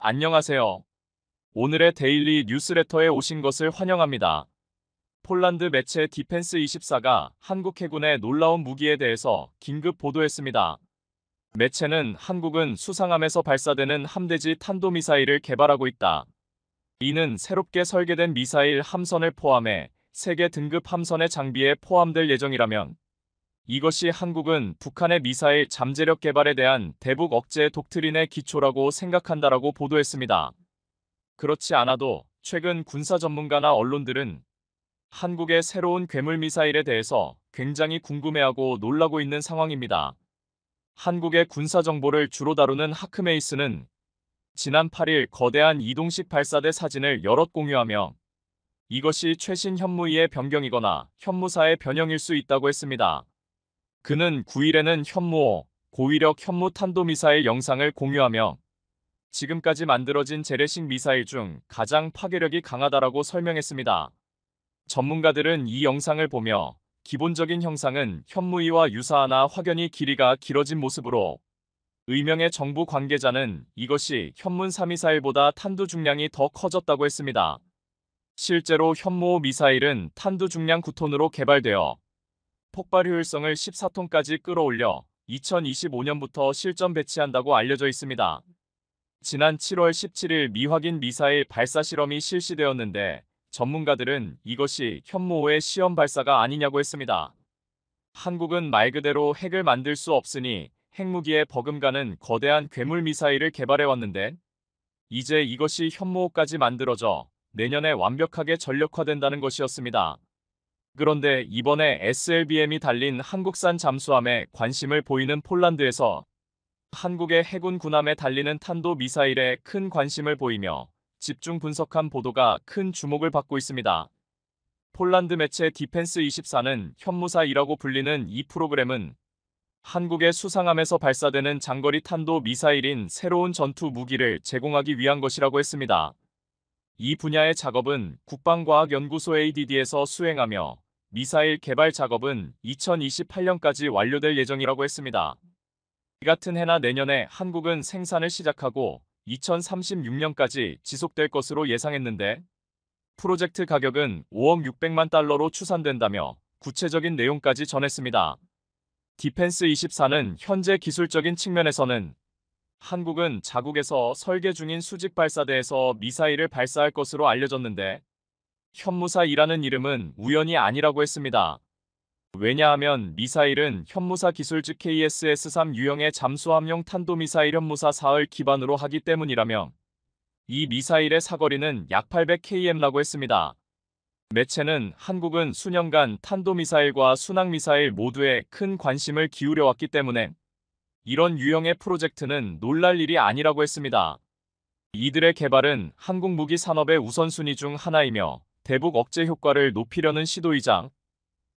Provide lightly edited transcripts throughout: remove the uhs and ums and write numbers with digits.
안녕하세요. 오늘의 데일리 뉴스레터에 오신 것을 환영합니다. 폴란드 매체 디펜스24가 한국 해군의 놀라운 무기에 대해서 긴급 보도했습니다. 매체는 한국은 수상함에서 발사되는 함대지 탄도미사일을 개발하고 있다. 이는 새롭게 설계된 미사일 함선을 포함해 세계 등급 함선의 장비에 포함될 예정이라면 이것이 한국은 북한의 미사일 잠재력 개발에 대한 대북 억제 독트린의 기초라고 생각한다라고 보도했습니다. 그렇지 않아도 최근 군사 전문가나 언론들은 한국의 새로운 괴물 미사일에 대해서 굉장히 궁금해하고 놀라고 있는 상황입니다. 한국의 군사 정보를 주로 다루는 하크메이스는 지난 8일 거대한 이동식 발사대 사진을 여럿 공유하며 이것이 최신 현무의의 변경이거나 현무사의 변형일 수 있다고 했습니다. 그는 9일에는 현무5 고위력 현무 탄도미사일 영상을 공유하며 지금까지 만들어진 재래식 미사일 중 가장 파괴력이 강하다라고 설명했습니다. 전문가들은 이 영상을 보며 기본적인 형상은 현무이와 유사하나 확연히 길이가 길어진 모습으로 의명의 정부 관계자는 이것이 현문3 미사일보다 탄두 중량이 더 커졌다고 했습니다. 실제로 현무5 미사일은 탄두 중량 9톤으로 개발되어 폭발 효율성을 14톤까지 끌어올려 2025년부터 실전 배치한다고 알려져 있습니다. 지난 7월 17일 미확인 미사일 발사 실험이 실시되었는데 전문가들은 이것이 현무5의 시험 발사가 아니냐고 했습니다. 한국은 말 그대로 핵을 만들 수 없으니 핵무기에 버금가는 거대한 괴물 미사일을 개발해왔는데 이제 이것이 현무5까지 만들어져 내년에 완벽하게 전력화된다는 것이었습니다. 그런데 이번에 SLBM이 달린 한국산 잠수함에 관심을 보이는 폴란드에서 한국의 해군 군함에 달리는 탄도 미사일에 큰 관심을 보이며 집중 분석한 보도가 큰 주목을 받고 있습니다. 폴란드 매체 디펜스24는 현무사2라고 불리는 이 프로그램은 한국의 수상함에서 발사되는 장거리 탄도 미사일인 새로운 전투 무기를 제공하기 위한 것이라고 했습니다. 이 분야의 작업은 국방과학연구소 ADD에서 수행하며 미사일 개발 작업은 2028년까지 완료될 예정이라고 했습니다. 이 같은 해나 내년에 한국은 생산을 시작하고 2036년까지 지속될 것으로 예상했는데 프로젝트 가격은 5억 600만 달러로 추산된다며 구체적인 내용까지 전했습니다. 디펜스24는 현재 기술적인 측면에서는 한국은 자국에서 설계 중인 수직 발사대에서 미사일을 발사할 것으로 알려졌는데 현무사2라는 이름은 우연이 아니라고 했습니다. 왜냐하면 미사일은 현무사 기술 즉 KSS-3 유형의 잠수함용 탄도미사일 현무사4을 기반으로 하기 때문이라며 이 미사일의 사거리는 약 800km라고 했습니다. 매체는 한국은 수년간 탄도미사일과 순항미사일 모두에 큰 관심을 기울여왔기 때문에 이런 유형의 프로젝트는 놀랄 일이 아니라고 했습니다. 이들의 개발은 한국 무기 산업의 우선순위 중 하나이며 대북 억제 효과를 높이려는 시도이자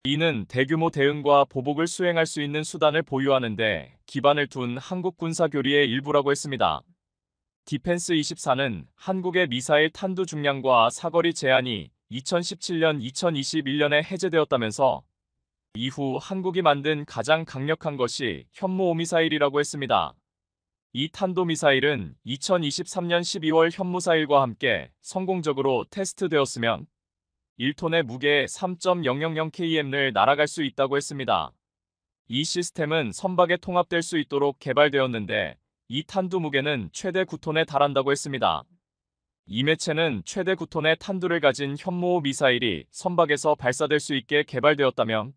이는 대규모 대응과 보복을 수행할 수 있는 수단을 보유하는 데 기반을 둔 한국 군사 교리의 일부라고 했습니다. 디펜스24는 한국의 미사일 탄두 중량과 사거리 제한이 2017년, 2021년에 해제되었다면서 이후 한국이 만든 가장 강력한 것이 현무5 미사일이라고 했습니다. 이 탄도미사일은 2023년 12월 현무사1과 함께 성공적으로 테스트되었으면 1톤의 무게 3.000km를 날아갈 수 있다고 했습니다. 이 시스템은 선박에 통합될 수 있도록 개발되었는데 이 탄두 무게는 최대 9톤에 달한다고 했습니다. 이 매체는 최대 9톤의 탄두를 가진 현무5 미사일이 선박에서 발사될 수 있게 개발되었다면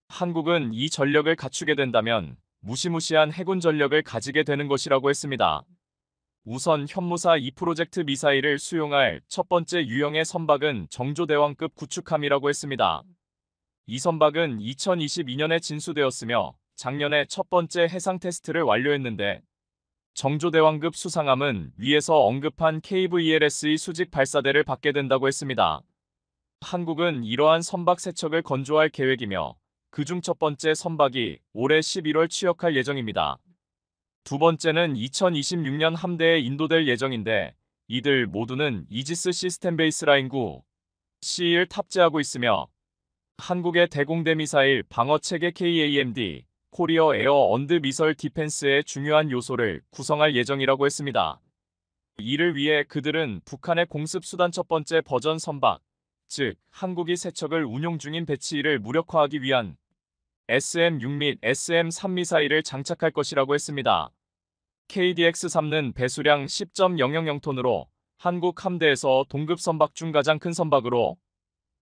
한국은 이 전력을 갖추게 된다면 무시무시한 해군 전력을 가지게 되는 것이라고 했습니다. 우선 현무사 2 프로젝트 미사일을 수용할 첫 번째 유형의 선박은 정조대왕급 구축함이라고 했습니다. 이 선박은 2022년에 진수되었으며 작년에 첫 번째 해상 테스트를 완료했는데 정조대왕급 수상함은 위에서 언급한 KVLS의 수직 발사대를 받게 된다고 했습니다. 한국은 이러한 선박 3척을 건조할 계획이며 그중 첫 번째 선박이 올해 11월 취역할 예정입니다. 두 번째는 2026년 함대에 인도될 예정인데 이들 모두는 이지스 시스템 베이스라인 9C를 탑재하고 있으며 한국의 대공대 미사일 방어체계 KAMD 코리어 에어 언드 미설 디펜스의 중요한 요소를 구성할 예정이라고 했습니다. 이를 위해 그들은 북한의 공습 수단 첫 번째 버전 선박, 즉 한국이 세척을 운용 중인 배치 1을 무력화하기 위한 SM-6 및 SM-3 미사일을 장착할 것이라고 했습니다. KDX-3는 배수량 10.000톤으로 한국 함대에서 동급 선박 중 가장 큰 선박으로,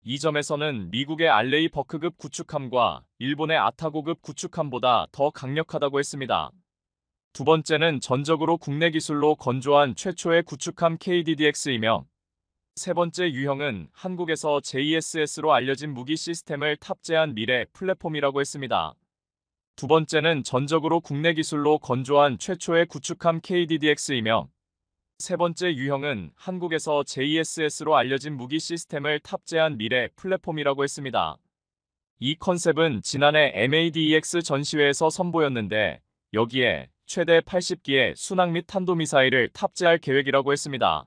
이 점에서는 미국의 알레이 버크급 구축함과 일본의 아타고급 구축함보다 더 강력하다고 했습니다. 두 번째는 전적으로 국내 기술로 건조한 최초의 구축함 KDDX이며, 세 번째 유형은 한국에서 JSS로 알려진 무기 시스템을 탑재한 미래 플랫폼이라고 했습니다. 두 번째는 전적으로 국내 기술로 건조한 최초의 구축함 KDDX이며, 세 번째 유형은 한국에서 JSS로 알려진 무기 시스템을 탑재한 미래 플랫폼이라고 했습니다. 이 컨셉은 지난해 MADEX 전시회에서 선보였는데, 여기에 최대 80기의 순항 및 탄도미사일을 탑재할 계획이라고 했습니다.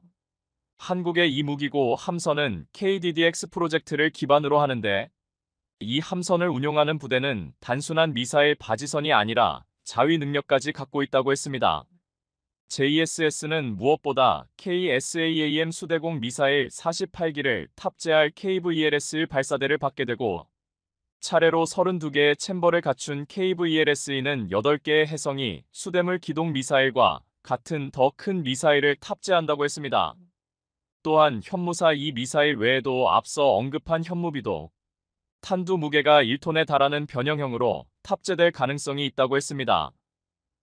한국의 이 무기고 함선은 KDDX 프로젝트를 기반으로 하는데, 이 함선을 운용하는 부대는 단순한 미사일 바지선이 아니라 자위 능력까지 갖고 있다고 했습니다. JSS는 무엇보다 KSAAM 수대공 미사일 48기를 탑재할 KVLS 발사대를 받게 되고, 차례로 32개의 챔버를 갖춘 KVLSE는 8개의 해성이 수대물 기동 미사일과 같은 더 큰 미사일을 탑재한다고 했습니다. 또한 현무사 이 미사일 외에도 앞서 언급한 현무비도 탄두 무게가 1톤에 달하는 변형형으로 탑재될 가능성이 있다고 했습니다.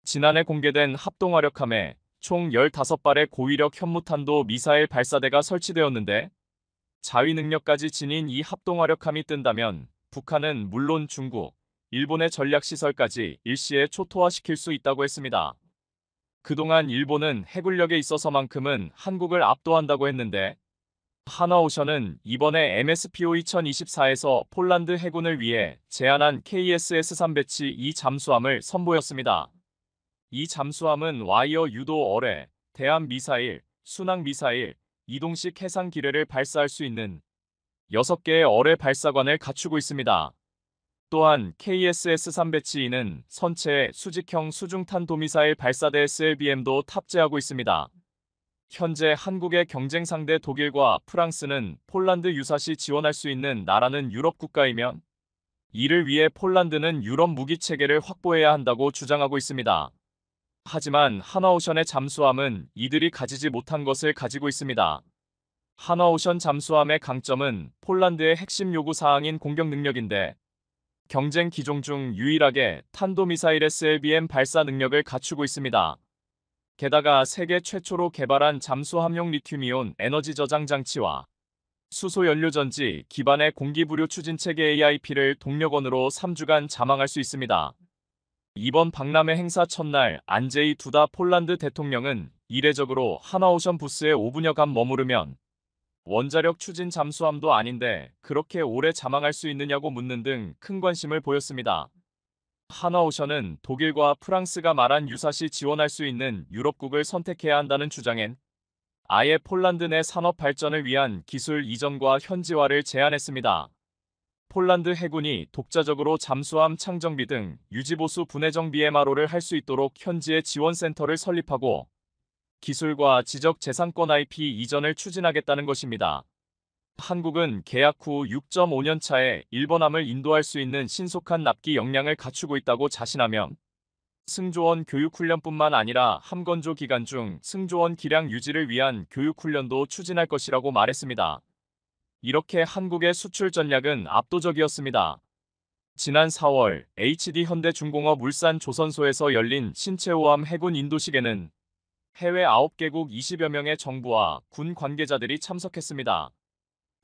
지난해 공개된 합동화력함에 총 15발의 고위력 현무탄도 미사일 발사대가 설치되었는데, 자위 능력까지 지닌 이 합동화력함이 뜬다면 북한은 물론 중국, 일본의 전략시설까지 일시에 초토화시킬 수 있다고 했습니다. 그동안 일본은 해군력에 있어서만큼은 한국을 압도한다고 했는데, 하나오션은 이번에 MSPO 2024에서 폴란드 해군을 위해 제안한 KSS-3 배치 2 잠수함을 선보였습니다. 이 잠수함은 와이어 유도 어뢰, 대함 미사일, 순항 미사일, 이동식 해상 기뢰를 발사할 수 있는 6개의 어뢰 발사관을 갖추고 있습니다. 또한 KSS-3 배치 2는 선체에 수직형 수중탄 도미사일 발사대 SLBM도 탑재하고 있습니다. 현재 한국의 경쟁 상대 독일과 프랑스는 폴란드 유사시 지원할 수 있는 나라는 유럽 국가이며, 이를 위해 폴란드는 유럽 무기 체계를 확보해야 한다고 주장하고 있습니다. 하지만 하나오션의 잠수함은 이들이 가지지 못한 것을 가지고 있습니다. 하나오션 잠수함의 강점은 폴란드의 핵심 요구 사항인 공격 능력인데, 경쟁 기종 중 유일하게 탄도미사일 SLBM 발사 능력을 갖추고 있습니다. 게다가 세계 최초로 개발한 잠수함용 리튬이온 에너지 저장 장치와 수소 연료전지 기반의 공기부료 추진체계 AIP를 동력원으로 3주간 잠항할 수 있습니다. 이번 박람회 행사 첫날 안제이 두다 폴란드 대통령은 이례적으로 하나오션 부스에 5분여간 머무르면 원자력 추진 잠수함도 아닌데 그렇게 오래 잠항할 수 있느냐고 묻는 등 큰 관심을 보였습니다. 하나오션은 독일과 프랑스가 말한 유사시 지원할 수 있는 유럽국을 선택해야 한다는 주장엔 아예 폴란드 내 산업 발전을 위한 기술 이전과 현지화를 제안했습니다. 폴란드 해군이 독자적으로 잠수함 창정비 등 유지보수 분해정비 MRO를 할 수 있도록 현지에 지원센터를 설립하고 기술과 지적재산권 IP 이전을 추진하겠다는 것입니다. 한국은 계약 후 6.5년 차에 일본함을 인도할 수 있는 신속한 납기 역량을 갖추고 있다고 자신하며, 승조원 교육훈련뿐만 아니라 함건조 기간 중 승조원 기량 유지를 위한 교육훈련도 추진할 것이라고 말했습니다. 이렇게 한국의 수출 전략은 압도적이었습니다. 지난 4월 HD 현대중공업 울산 조선소에서 열린 신체호함 해군 인도식에는 해외 9개국 20여 명의 정부와 군 관계자들이 참석했습니다.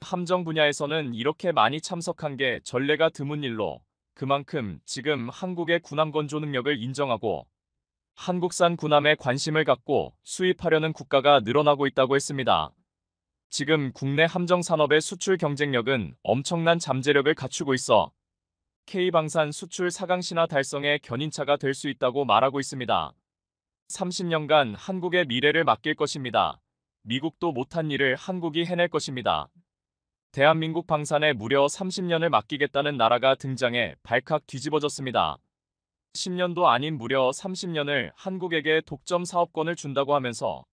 함정 분야에서는 이렇게 많이 참석한 게 전례가 드문 일로, 그만큼 지금 한국의 군함 건조 능력을 인정하고 한국산 군함에 관심을 갖고 수입하려는 국가가 늘어나고 있다고 했습니다. 지금 국내 함정 산업의 수출 경쟁력은 엄청난 잠재력을 갖추고 있어 K방산 수출 4강 신화 달성의 견인차가 될 수 있다고 말하고 있습니다. 30년간 한국의 미래를 맡길 것입니다. 미국도 못한 일을 한국이 해낼 것입니다. 대한민국 방산에 무려 30년을 맡기겠다는 나라가 등장해 발칵 뒤집어졌습니다. 10년도 아닌 무려 30년을 한국에게 독점 사업권을 준다고 하면서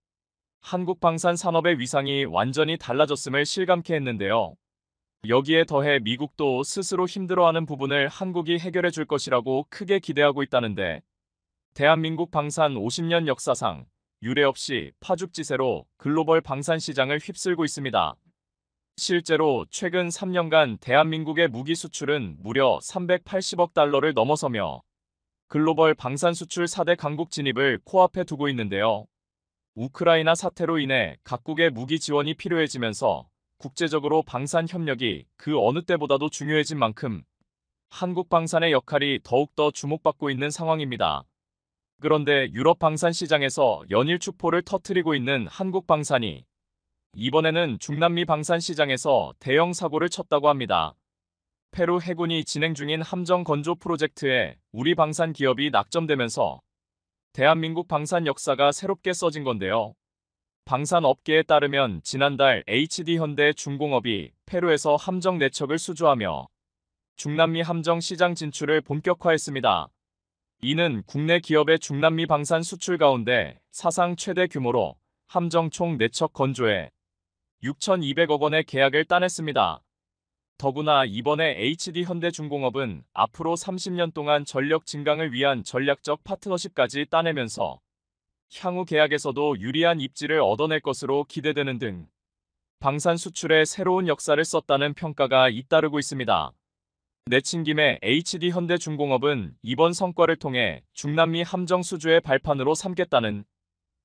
한국 방산 산업의 위상이 완전히 달라졌음을 실감케 했는데요. 여기에 더해 미국도 스스로 힘들어하는 부분을 한국이 해결해 줄 것이라고 크게 기대하고 있다는데, 대한민국 방산 50년 역사상 유례 없이 파죽지세로 글로벌 방산 시장을 휩쓸고 있습니다. 실제로 최근 3년간 대한민국의 무기 수출은 무려 380억 달러를 넘어서며 글로벌 방산 수출 4대 강국 진입을 코앞에 두고 있는데요. 우크라이나 사태로 인해 각국의 무기 지원이 필요해지면서 국제적으로 방산 협력이 그 어느 때보다도 중요해진 만큼 한국 방산의 역할이 더욱더 주목받고 있는 상황입니다. 그런데 유럽 방산 시장에서 연일 축포를 터뜨리고 있는 한국 방산이 이번에는 중남미 방산 시장에서 대형 사고를 쳤다고 합니다. 페루 해군이 진행 중인 함정 건조 프로젝트에 우리 방산 기업이 낙점되면서 대한민국 방산 역사가 새롭게 써진 건데요. 방산 업계에 따르면 지난달 HD현대중공업이 페루에서 함정 4척을 수주하며 중남미 함정 시장 진출을 본격화했습니다. 이는 국내 기업의 중남미 방산 수출 가운데 사상 최대 규모로 함정 총 4척 건조에 6,200억 원의 계약을 따냈습니다. 더구나 이번에 HD현대중공업은 앞으로 30년 동안 전력 증강을 위한 전략적 파트너십까지 따내면서 향후 계약에서도 유리한 입지를 얻어낼 것으로 기대되는 등 방산 수출에 새로운 역사를 썼다는 평가가 잇따르고 있습니다. 내친 김에 HD현대중공업은 이번 성과를 통해 중남미 함정 수주의 발판으로 삼겠다는,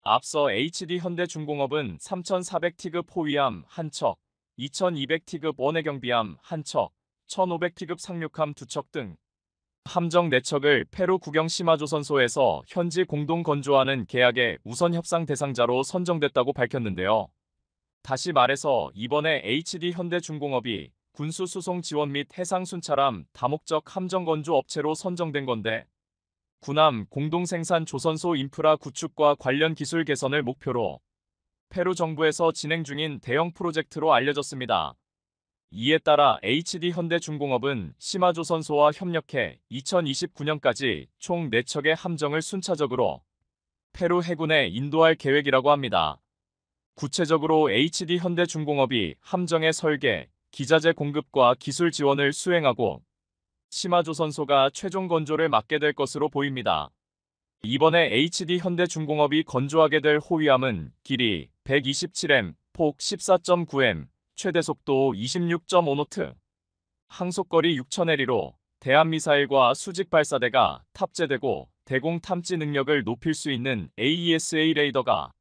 앞서 HD현대중공업은 3,400티급 호위함 1척, 2,200티급 원해경비함 1척, 1,500티급 상륙함 2척 등 함정 4척을 페루 국영 시마조선소에서 현지 공동 건조하는 계약의 우선 협상 대상자로 선정됐다고 밝혔는데요. 다시 말해서 이번에 HD현대중공업이 군수 수송 지원 및 해상 순찰함 다목적 함정 건조 업체로 선정된 건데, 군함 공동생산 조선소 인프라 구축과 관련 기술 개선을 목표로 페루 정부에서 진행 중인 대형 프로젝트로 알려졌습니다. 이에 따라 HD현대중공업은 시마조선소와 협력해 2029년까지 총 4척의 함정을 순차적으로 페루 해군에 인도할 계획이라고 합니다. 구체적으로 HD현대중공업이 함정의 설계, 기자재 공급과 기술 지원을 수행하고 시마조선소가 최종 건조를 맡게 될 것으로 보입니다. 이번에 HD현대중공업이 건조하게 될 호위함은 길이 127m, 폭 14.9m, 최대 속도 26.5노트, 항속거리 6,000L로 대한미사일과 수직발사대가 탑재되고 대공 탐지 능력을 높일 수 있는 AESA 레이더가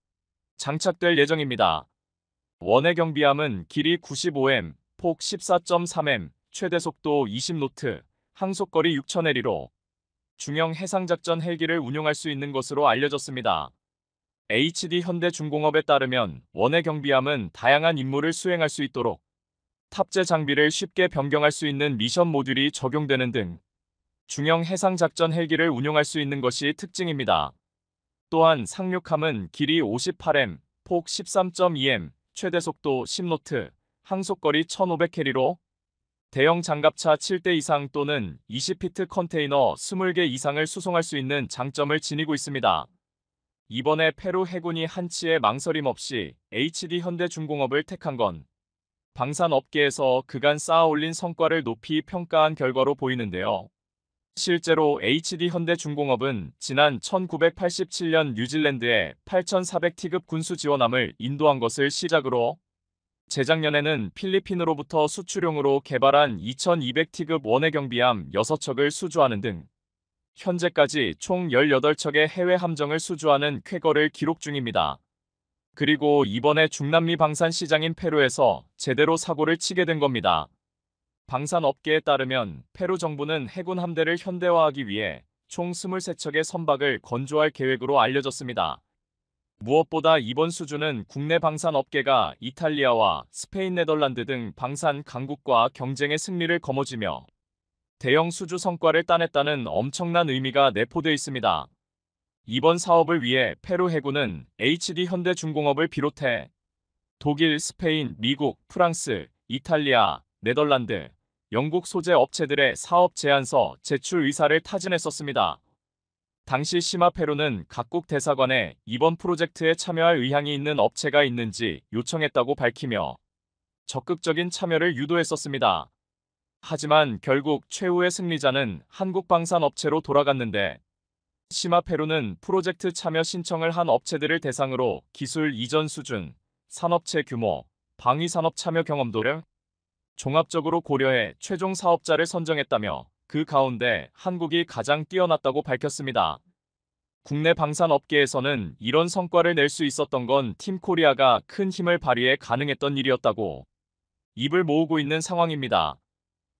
장착될 예정입니다. 원해경비함은 길이 95m, 폭 14.3m, 최대 속도 20노트, 항속거리 6,000L로 중형 해상작전 헬기를 운용할 수 있는 것으로 알려졌습니다. HD현대중공업에 따르면 원해경비함은 다양한 임무를 수행할 수 있도록 탑재 장비를 쉽게 변경할 수 있는 미션 모듈이 적용되는 등 중형 해상작전 헬기를 운용할 수 있는 것이 특징입니다. 또한 상륙함은 길이 58m, 폭 13.2m, 최대 속도 10노트, 항속거리 1,500캐리로 대형 장갑차 7대 이상 또는 20피트 컨테이너 20개 이상을 수송할 수 있는 장점을 지니고 있습니다. 이번에 페루 해군이 한치의 망설임 없이 HD현대중공업을 택한 건 방산업계에서 그간 쌓아올린 성과를 높이 평가한 결과로 보이는데요. 실제로 HD현대중공업은 지난 1987년 뉴질랜드에 8,400티급 군수 지원함을 인도한 것을 시작으로 재작년에는 필리핀으로부터 수출용으로 개발한 2,200티급 원해경비함 6척을 수주하는 등 현재까지 총 18척의 해외 함정을 수주하는 쾌거를 기록 중입니다. 그리고 이번에 중남미 방산 시장인 페루에서 제대로 사고를 치게 된 겁니다. 방산업계에 따르면 페루 정부는 해군 함대를 현대화하기 위해 총 23척의 선박을 건조할 계획으로 알려졌습니다. 무엇보다 이번 수주는 국내 방산업계가 이탈리아와 스페인, 네덜란드 등 방산 강국과 경쟁의 승리를 거머쥐며 대형 수주 성과를 따냈다는 엄청난 의미가 내포되어 있습니다. 이번 사업을 위해 페루 해군은 HD현대중공업을 비롯해 독일, 스페인, 미국, 프랑스, 이탈리아, 네덜란드, 영국 소재 업체들의 사업 제안서 제출 의사를 타진했었습니다. 당시 시마페루는 각국 대사관에 이번 프로젝트에 참여할 의향이 있는 업체가 있는지 요청했다고 밝히며 적극적인 참여를 유도했었습니다. 하지만 결국 최후의 승리자는 한국방산업체로 돌아갔는데 시마페루는 프로젝트 참여 신청을 한 업체들을 대상으로 기술 이전 수준, 산업체 규모, 방위산업 참여 경험도를 종합적으로 고려해 최종 사업자를 선정했다며 그 가운데 한국이 가장 뛰어났다고 밝혔습니다. 국내 방산업계에서는 이런 성과를 낼 수 있었던 건 팀 코리아가 큰 힘을 발휘해 가능했던 일이었다고 입을 모으고 있는 상황입니다.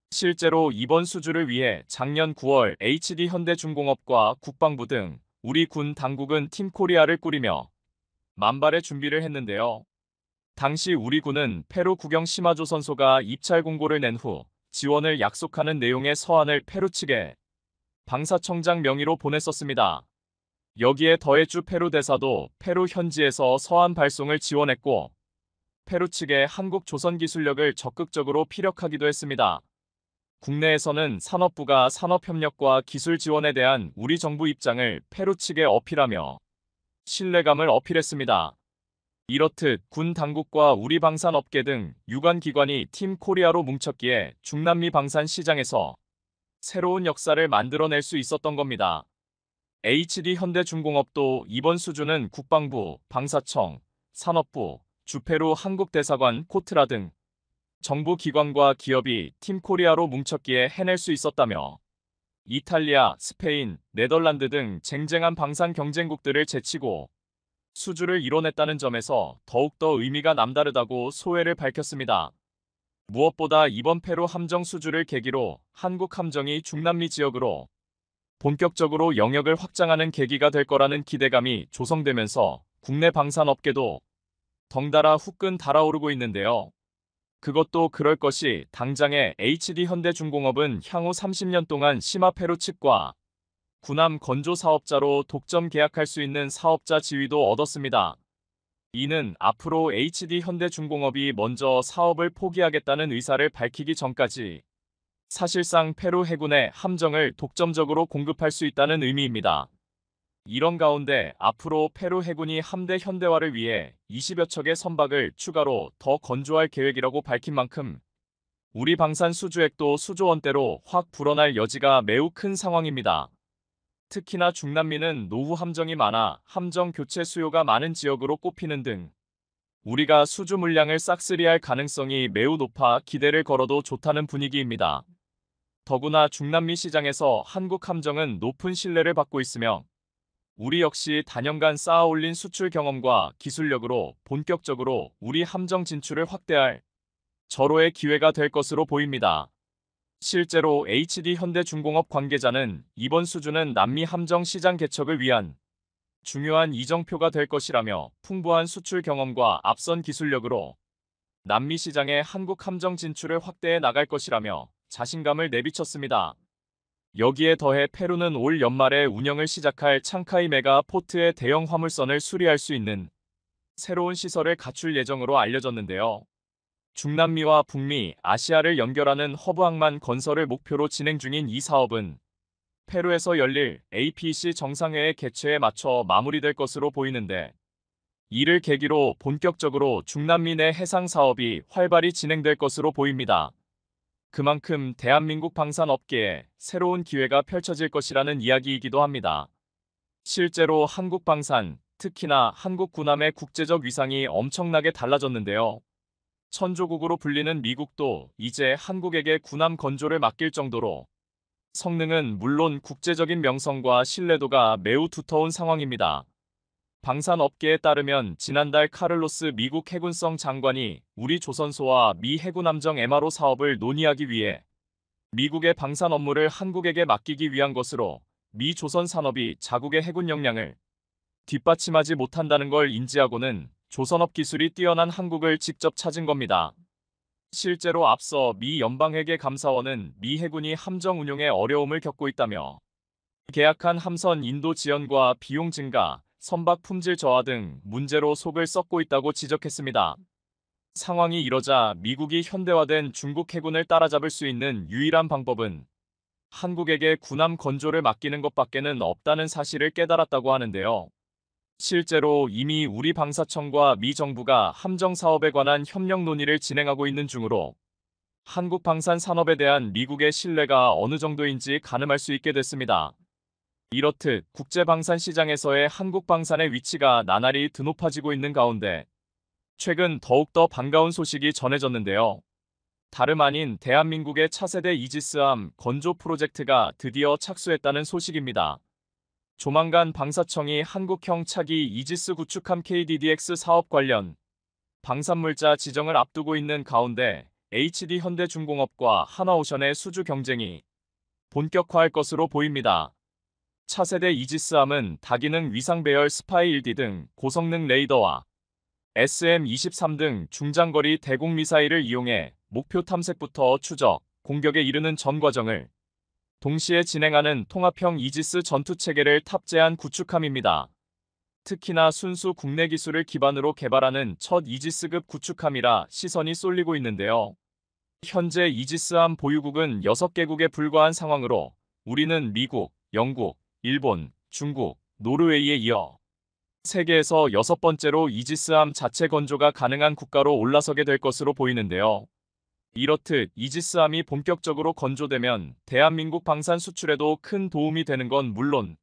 실제로 이번 수주를 위해 작년 9월 HD 현대중공업과 국방부 등 우리 군 당국은 팀 코리아를 꾸리며 만발의 준비를 했는데요. 당시 우리 군은 페루 국영 시마조선소가 입찰 공고를 낸 후 지원을 약속하는 내용의 서한을 페루 측에 방사청장 명의로 보냈었습니다. 여기에 더해 주 페루 대사도 페루 현지에서 서한 발송을 지원했고 페루 측에 한국 조선 기술력을 적극적으로 피력하기도 했습니다. 국내에서는 산업부가 산업협력과 기술 지원에 대한 우리 정부 입장을 페루 측에 어필하며 신뢰감을 어필했습니다. 이렇듯 군 당국과 우리 방산업계 등 유관 기관이 팀 코리아로 뭉쳤기에 중남미 방산 시장에서 새로운 역사를 만들어낼 수 있었던 겁니다. HD 현대중공업도 이번 수주는 국방부, 방사청, 산업부, 주페루 한국대사관 코트라 등 정부 기관과 기업이 팀 코리아로 뭉쳤기에 해낼 수 있었다며 이탈리아, 스페인, 네덜란드 등 쟁쟁한 방산 경쟁국들을 제치고 수주를 이뤄냈다는 점에서 더욱더 의미가 남다르다고 소회를 밝혔습니다. 무엇보다 이번 페루 함정 수주를 계기로 한국 함정이 중남미 지역으로 본격적으로 영역을 확장하는 계기가 될 거라는 기대감이 조성되면서 국내 방산업계도 덩달아 후끈 달아오르고 있는데요. 그것도 그럴 것이 당장의 HD 현대중공업은 향후 30년 동안 시마페루 측과 군함 건조 사업자로 독점 계약할 수 있는 사업자 지위도 얻었습니다. 이는 앞으로 HD 현대중공업이 먼저 사업을 포기하겠다는 의사를 밝히기 전까지 사실상 페루 해군의 함정을 독점적으로 공급할 수 있다는 의미입니다. 이런 가운데 앞으로 페루 해군이 함대 현대화를 위해 20여 척의 선박을 추가로 더 건조할 계획이라고 밝힌 만큼 우리 방산 수주액도 수조 원대로 확 불어날 여지가 매우 큰 상황입니다. 특히나 중남미는 노후 함정이 많아 함정 교체 수요가 많은 지역으로 꼽히는 등 우리가 수주 물량을 싹쓸이할 가능성이 매우 높아 기대를 걸어도 좋다는 분위기입니다. 더구나 중남미 시장에서 한국 함정은 높은 신뢰를 받고 있으며 우리 역시 단연간 쌓아올린 수출 경험과 기술력으로 본격적으로 우리 함정 진출을 확대할 절호의 기회가 될 것으로 보입니다. 실제로 HD 현대중공업 관계자는 이번 수주는 남미 함정 시장 개척을 위한 중요한 이정표가 될 것이라며 풍부한 수출 경험과 앞선 기술력으로 남미 시장의 한국 함정 진출을 확대해 나갈 것이라며 자신감을 내비쳤습니다. 여기에 더해 페루는 올 연말에 운영을 시작할 창카이 메가 포트의 대형 화물선을 수리할 수 있는 새로운 시설을 갖출 예정으로 알려졌는데요. 중남미와 북미, 아시아를 연결하는 허브 항만 건설을 목표로 진행 중인 이 사업은 페루에서 열릴 APEC 정상회의 개최에 맞춰 마무리될 것으로 보이는데 이를 계기로 본격적으로 중남미 내 해상 사업이 활발히 진행될 것으로 보입니다. 그만큼 대한민국 방산업계에 새로운 기회가 펼쳐질 것이라는 이야기이기도 합니다. 실제로 한국 방산, 특히나 한국 군함의 국제적 위상이 엄청나게 달라졌는데요. 천조국으로 불리는 미국도 이제 한국에게 군함 건조를 맡길 정도로 성능은 물론 국제적인 명성과 신뢰도가 매우 두터운 상황입니다. 방산업계에 따르면 지난달 카를로스 미국 해군성 장관이 우리 조선소와 미 해군 함정 MRO 사업을 논의하기 위해 미국의 방산 업무를 한국에게 맡기기 위한 것으로 미 조선 산업이 자국의 해군 역량을 뒷받침하지 못한다는 걸 인지하고는 조선업 기술이 뛰어난 한국을 직접 찾은 겁니다. 실제로 앞서 미 연방회계감사원은 미 해군이 함정 운용에 어려움을 겪고 있다며 계약한 함선 인도 지연과 비용 증가, 선박 품질 저하 등 문제로 속을 썩고 있다고 지적했습니다. 상황이 이러자 미국이 현대화된 중국 해군을 따라잡을 수 있는 유일한 방법은 한국에게 군함 건조를 맡기는 것밖에는 없다는 사실을 깨달았다고 하는데요. 실제로 이미 우리 방사청과 미 정부가 함정 사업에 관한 협력 논의를 진행하고 있는 중으로 한국 방산 산업에 대한 미국의 신뢰가 어느 정도인지 가늠할 수 있게 됐습니다. 이렇듯 국제 방산 시장에서의 한국 방산의 위치가 나날이 드높아지고 있는 가운데 최근 더욱더 반가운 소식이 전해졌는데요. 다름 아닌 대한민국의 차세대 이지스함 건조 프로젝트가 드디어 착수했다는 소식입니다. 조만간 방사청이 한국형 차기 이지스 구축함 KDDX 사업 관련 방산물자 지정을 앞두고 있는 가운데 HD 현대중공업과 하나오션의 수주 경쟁이 본격화할 것으로 보입니다. 차세대 이지스함은 다기능 위상 배열 스파이 1D 등 고성능 레이더와 SM-23 등 중장거리 대공 미사일을 이용해 목표 탐색부터 추적, 공격에 이르는 전 과정을 동시에 진행하는 통합형 이지스 전투체계를 탑재한 구축함입니다. 특히나 순수 국내 기술을 기반으로 개발하는 첫 이지스급 구축함이라 시선이 쏠리고 있는데요. 현재 이지스함 보유국은 6개국에 불과한 상황으로 우리는 미국, 영국, 일본, 중국, 노르웨이에 이어 세계에서 6번째로 이지스함 자체 건조가 가능한 국가로 올라서게 될 것으로 보이는데요. 이렇듯 이지스함이 본격적으로 건조되면 대한민국 방산 수출에도 큰 도움이 되는 건 물론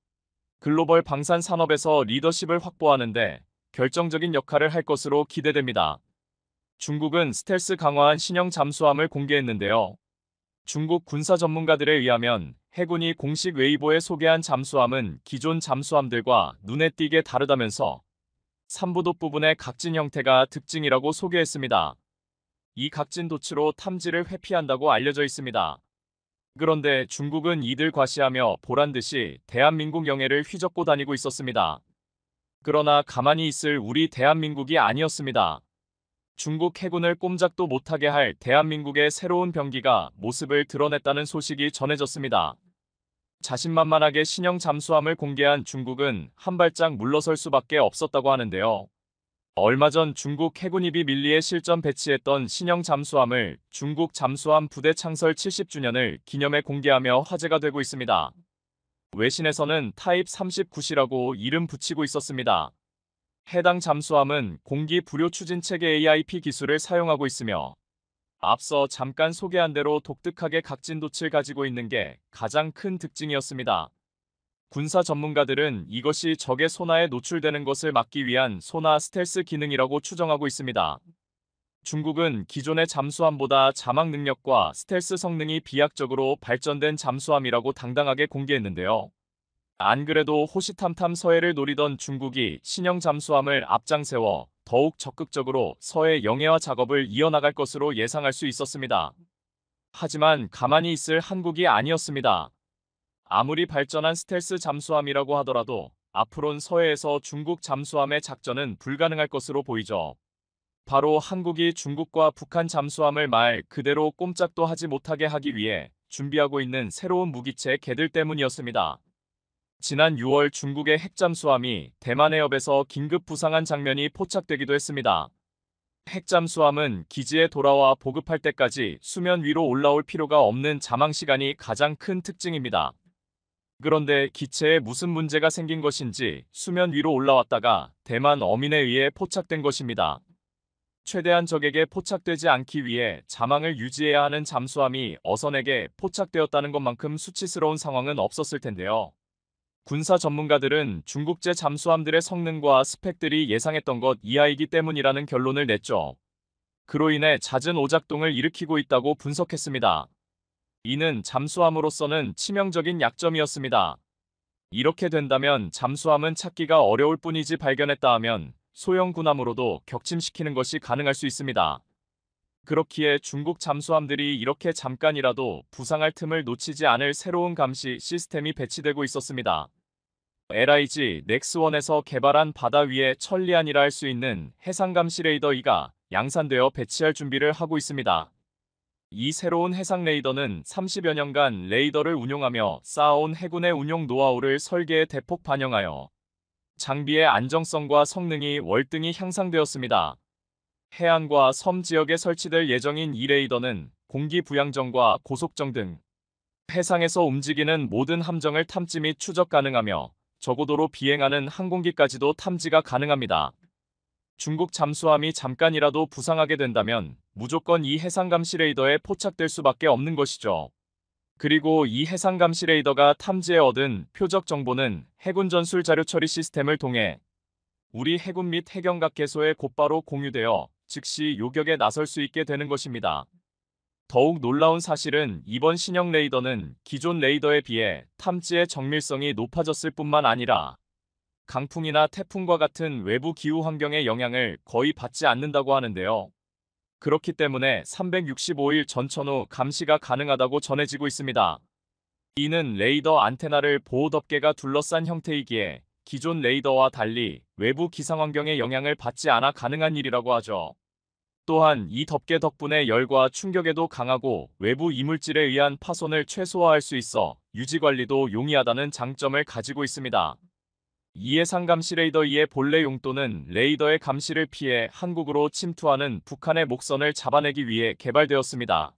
글로벌 방산 산업에서 리더십을 확보하는데 결정적인 역할을 할 것으로 기대됩니다. 중국은 스텔스 강화한 신형 잠수함을 공개했는데요. 중국 군사 전문가들에 의하면 해군이 공식 웨이보에 소개한 잠수함은 기존 잠수함들과 눈에 띄게 다르다면서 삼부도 부분의 각진 형태가 특징이라고 소개했습니다. 이 각진 도치로 탐지를 회피한다고 알려져 있습니다. 그런데 중국은 이들 과시하며 보란듯이 대한민국 영해를 휘젓고 다니고 있었습니다. 그러나 가만히 있을 우리 대한민국이 아니었습니다. 중국 해군을 꼼짝도 못하게 할 대한민국의 새로운 병기가 모습을 드러냈다는 소식이 전해졌습니다. 자신만만하게 신형 잠수함을 공개한 중국은 한 발짝 물러설 수밖에 없었다고 하는데요. 얼마 전 중국 해군입이 밀리에 실전 배치했던 신형 잠수함을 중국 잠수함 부대 창설 70주년을 기념해 공개하며 화제가 되고 있습니다. 외신에서는 타입 39C라고 이름 붙이고 있었습니다. 해당 잠수함은 공기 불요 추진 체계 AIP 기술을 사용하고 있으며 앞서 잠깐 소개한 대로 독특하게 각진 돛을 가지고 있는 게 가장 큰 특징이었습니다. 군사 전문가들은 이것이 적의 소나에 노출되는 것을 막기 위한 소나 스텔스 기능이라고 추정하고 있습니다. 중국은 기존의 잠수함보다 자막 능력과 스텔스 성능이 비약적으로 발전된 잠수함이라고 당당하게 공개했는데요. 안 그래도 호시탐탐 서해를 노리던 중국이 신형 잠수함을 앞장세워 더욱 적극적으로 서해 영해화 작업을 이어나갈 것으로 예상할 수 있었습니다. 하지만 가만히 있을 한국이 아니었습니다. 아무리 발전한 스텔스 잠수함이라고 하더라도 앞으론 서해에서 중국 잠수함의 작전은 불가능할 것으로 보이죠. 바로 한국이 중국과 북한 잠수함을 말 그대로 꼼짝도 하지 못하게 하기 위해 준비하고 있는 새로운 무기체 개들 때문이었습니다. 지난 6월 중국의 핵잠수함이 대만 해협에서 긴급 부상한 장면이 포착되기도 했습니다. 핵잠수함은 기지에 돌아와 보급할 때까지 수면 위로 올라올 필요가 없는 잠항 시간이 가장 큰 특징입니다. 그런데 기체에 무슨 문제가 생긴 것인지 수면 위로 올라왔다가 대만 어민에 의해 포착된 것입니다. 최대한 적에게 포착되지 않기 위해 잠항을 유지해야 하는 잠수함이 어선에게 포착되었다는 것만큼 수치스러운 상황은 없었을 텐데요. 군사 전문가들은 중국제 잠수함들의 성능과 스펙들이 예상했던 것 이하이기 때문이라는 결론을 냈죠. 그로 인해 잦은 오작동을 일으키고 있다고 분석했습니다. 이는 잠수함으로서는 치명적인 약점이었습니다. 이렇게 된다면 잠수함은 찾기가 어려울 뿐이지 발견했다 하면 소형 군함으로도 격침시키는 것이 가능할 수 있습니다. 그렇기에 중국 잠수함들이 이렇게 잠깐이라도 부상할 틈을 놓치지 않을 새로운 감시 시스템이 배치되고 있었습니다. LIG 넥스원에서 개발한 바다 위에 천리안이라 할 수 있는 해상감시 레이더 2가 양산되어 배치할 준비를 하고 있습니다. 이 새로운 해상 레이더는 30여 년간 레이더를 운용하며 쌓아온 해군의 운용 노하우를 설계에 대폭 반영하여 장비의 안정성과 성능이 월등히 향상되었습니다. 해안과 섬 지역에 설치될 예정인 이 레이더는 공기 부양정과 고속정 등 해상에서 움직이는 모든 함정을 탐지 및 추적 가능하며 저고도로 비행하는 항공기까지도 탐지가 가능합니다. 중국 잠수함이 잠깐이라도 부상하게 된다면 무조건 이 해상감시 레이더에 포착될 수밖에 없는 것이죠. 그리고 이 해상감시 레이더가 탐지해 얻은 표적 정보는 해군 전술 자료 처리 시스템을 통해 우리 해군 및 해경각계소에 곧바로 공유되어 즉시 요격에 나설 수 있게 되는 것입니다. 더욱 놀라운 사실은 이번 신형 레이더는 기존 레이더에 비해 탐지의 정밀성이 높아졌을 뿐만 아니라 강풍이나 태풍과 같은 외부 기후 환경의 영향을 거의 받지 않는다고 하는데요. 그렇기 때문에 365일 전천후 감시가 가능하다고 전해지고 있습니다. 이는 레이더 안테나를 보호 덮개가 둘러싼 형태이기에 기존 레이더와 달리 외부 기상 환경의 영향을 받지 않아 가능한 일이라고 하죠. 또한 이 덮개 덕분에 열과 충격에도 강하고 외부 이물질에 의한 파손을 최소화할 수 있어 유지 관리도 용이하다는 장점을 가지고 있습니다. 이 해상 감시 레이더 2의 본래 용도는 레이더의 감시를 피해 한국으로 침투하는 북한의 목선을 잡아내기 위해 개발되었습니다.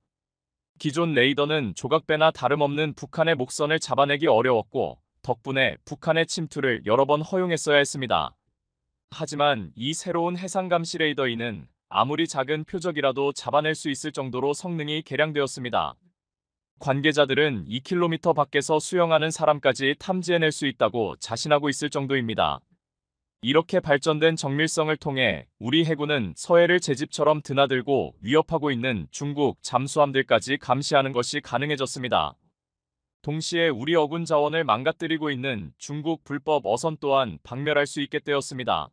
기존 레이더는 조각배나 다름없는 북한의 목선을 잡아내기 어려웠고 덕분에 북한의 침투를 여러 번 허용했어야 했습니다. 하지만 이 새로운 해상 감시 레이더 2는 아무리 작은 표적이라도 잡아낼 수 있을 정도로 성능이 개량되었습니다. 관계자들은 2km 밖에서 수영하는 사람까지 탐지해낼 수 있다고 자신하고 있을 정도입니다. 이렇게 발전된 정밀성을 통해 우리 해군은 서해를 제 집처럼 드나들고 위협하고 있는 중국 잠수함들까지 감시하는 것이 가능해졌습니다. 동시에 우리 어군 자원을 망가뜨리고 있는 중국 불법 어선 또한 박멸할 수 있게 되었습니다.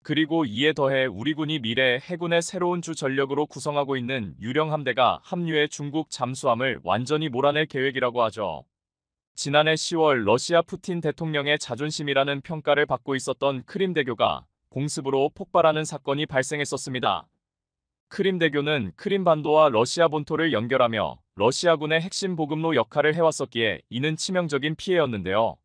그리고 이에 더해 우리 군이 미래 해군의 새로운 주 전력으로 구성하고 있는 유령 함대가 합류해 중국 잠수함을 완전히 몰아낼 계획이라고 하죠. 지난해 10월 러시아 푸틴 대통령의 자존심이라는 평가를 받고 있었던 크림대교가 공습으로 폭발하는 사건이 발생했었습니다. 크림대교는 크림반도와 러시아 본토를 연결하며 러시아군의 핵심 보급로 역할을 해왔었기에 이는 치명적인 피해였는데요.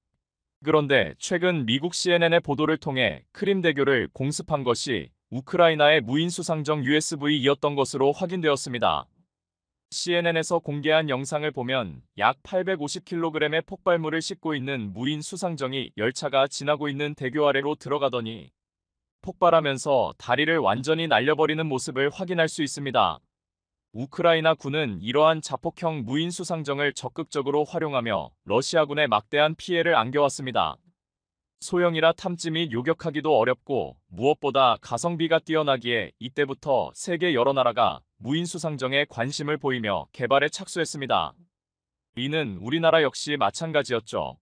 그런데 최근 미국 CNN의 보도를 통해 크림대교를 공습한 것이 우크라이나의 무인수상정 USV이었던 것으로 확인되었습니다. CNN에서 공개한 영상을 보면 약 850kg의 폭발물을 싣고 있는 무인 수상정이 열차가 지나고 있는 대교 아래로 들어가더니 폭발하면서 다리를 완전히 날려버리는 모습을 확인할 수 있습니다. 우크라이나 군은 이러한 자폭형 무인 수상정을 적극적으로 활용하며 러시아군에 막대한 피해를 안겨왔습니다. 소형이라 탐지 및 요격하기도 어렵고 무엇보다 가성비가 뛰어나기에 이때부터 세계 여러 나라가 무인 수상정에 관심을 보이며 개발에 착수했습니다. 이는 우리나라 역시 마찬가지였죠.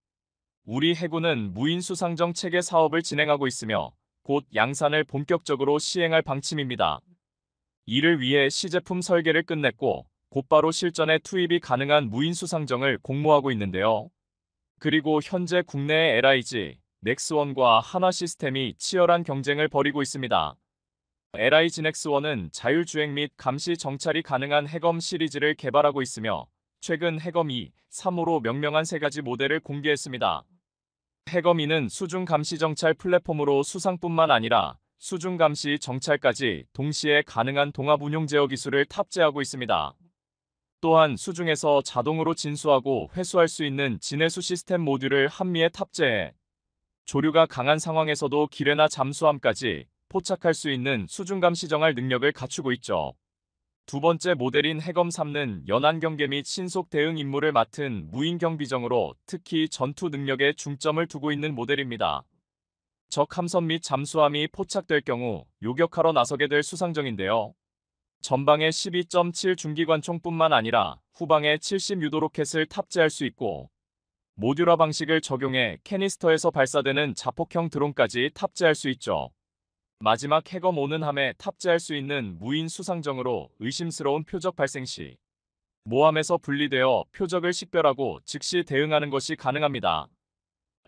우리 해군은 무인 수상정 체계 사업을 진행하고 있으며 곧 양산을 본격적으로 시행할 방침입니다. 이를 위해 시제품 설계를 끝냈고 곧바로 실전에 투입이 가능한 무인 수상정을 공모하고 있는데요. 그리고 현재 국내의 LIG, 넥스원과 한화시스템이 치열한 경쟁을 벌이고 있습니다. LIG 넥스원은 자율주행 및 감시 정찰이 가능한 해검 시리즈를 개발하고 있으며 최근 해검 2, 3호로 명명한 3가지 모델을 공개했습니다. 해검 2는 수중 감시 정찰 플랫폼으로 수상뿐만 아니라 수중 감시 정찰까지 동시에 가능한 동합 운용 제어 기술을 탑재하고 있습니다. 또한 수중에서 자동으로 진수하고 회수할 수 있는 진해수 시스템 모듈을 한미에 탑재해 조류가 강한 상황에서도 기뢰나 잠수함까지 포착할 수 있는 수중 감시 정할 능력을 갖추고 있죠. 두 번째 모델인 해검 3는 연안 경계 및 신속 대응 임무를 맡은 무인 경비정으로 특히 전투 능력에 중점을 두고 있는 모델입니다. 적 함선 및 잠수함이 포착될 경우 요격하러 나서게 될 수상정인데요. 전방에 12.7 중기관총뿐만 아니라 후방에 70 유도 로켓을 탑재할 수 있고 모듈화 방식을 적용해 캐니스터에서 발사되는 자폭형 드론까지 탑재할 수 있죠. 마지막 해검 5는 함에 탑재할 수 있는 무인 수상정으로 의심스러운 표적 발생 시 모함에서 분리되어 표적을 식별하고 즉시 대응하는 것이 가능합니다.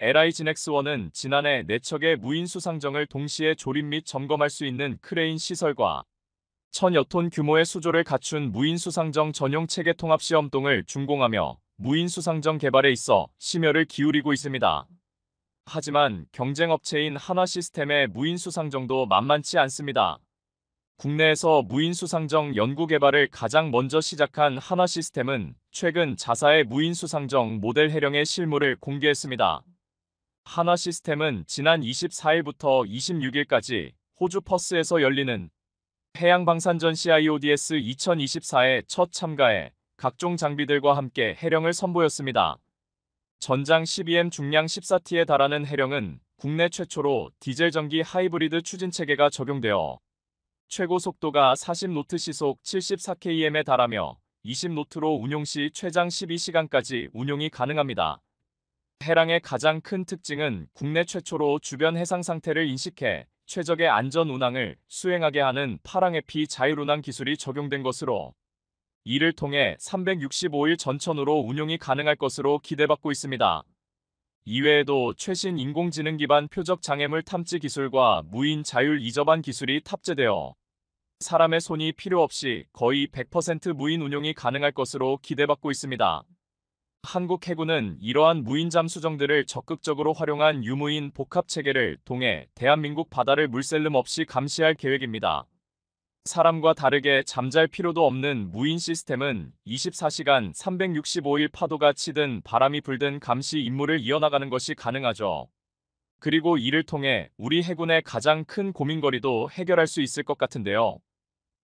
LIG 넥스1은 지난해 4척의 무인 수상정을 동시에 조립 및 점검할 수 있는 크레인 시설과 1000여 톤 규모의 수조를 갖춘 무인 수상정 전용 체계 통합 시험동을 준공하며 무인 수상정 개발에 있어 심혈을 기울이고 있습니다. 하지만 경쟁 업체인 한화시스템의 무인 수상정도 만만치 않습니다. 국내에서 무인수상정 연구개발을 가장 먼저 시작한 한화시스템은 최근 자사의 무인수상정 모델 해령의 실물을 공개했습니다. 한화시스템은 지난 24일부터 26일까지 호주 퍼스에서 열리는 해양방산전 CIODS 2024에 첫 참가해 각종 장비들과 함께 해령을 선보였습니다. 전장 12M 중량 14T에 달하는 해령은 국내 최초로 디젤 전기 하이브리드 추진체계가 적용되어 최고 속도가 40노트 시속 74km에 달하며 20노트로 운용 시 최장 12시간까지 운용이 가능합니다. 해랑의 가장 큰 특징은 국내 최초로 주변 해상 상태를 인식해 최적의 안전 운항을 수행하게 하는 파랑해피 자율운항 기술이 적용된 것으로 이를 통해 365일 전천후로 운용이 가능할 것으로 기대받고 있습니다. 이외에도 최신 인공지능 기반 표적 장애물 탐지 기술과 무인 자율 이접안 기술이 탑재되어 사람의 손이 필요 없이 거의 100% 무인 운용이 가능할 것으로 기대받고 있습니다. 한국 해군은 이러한 무인 잠수정들을 적극적으로 활용한 유무인 복합 체계를 통해 대한민국 바다를 물셀름 없이 감시할 계획입니다. 사람과 다르게 잠잘 필요도 없는 무인 시스템은 24시간 365일 파도가 치든 바람이 불든 감시 임무를 이어나가는 것이 가능하죠. 그리고 이를 통해 우리 해군의 가장 큰 고민거리도 해결할 수 있을 것 같은데요.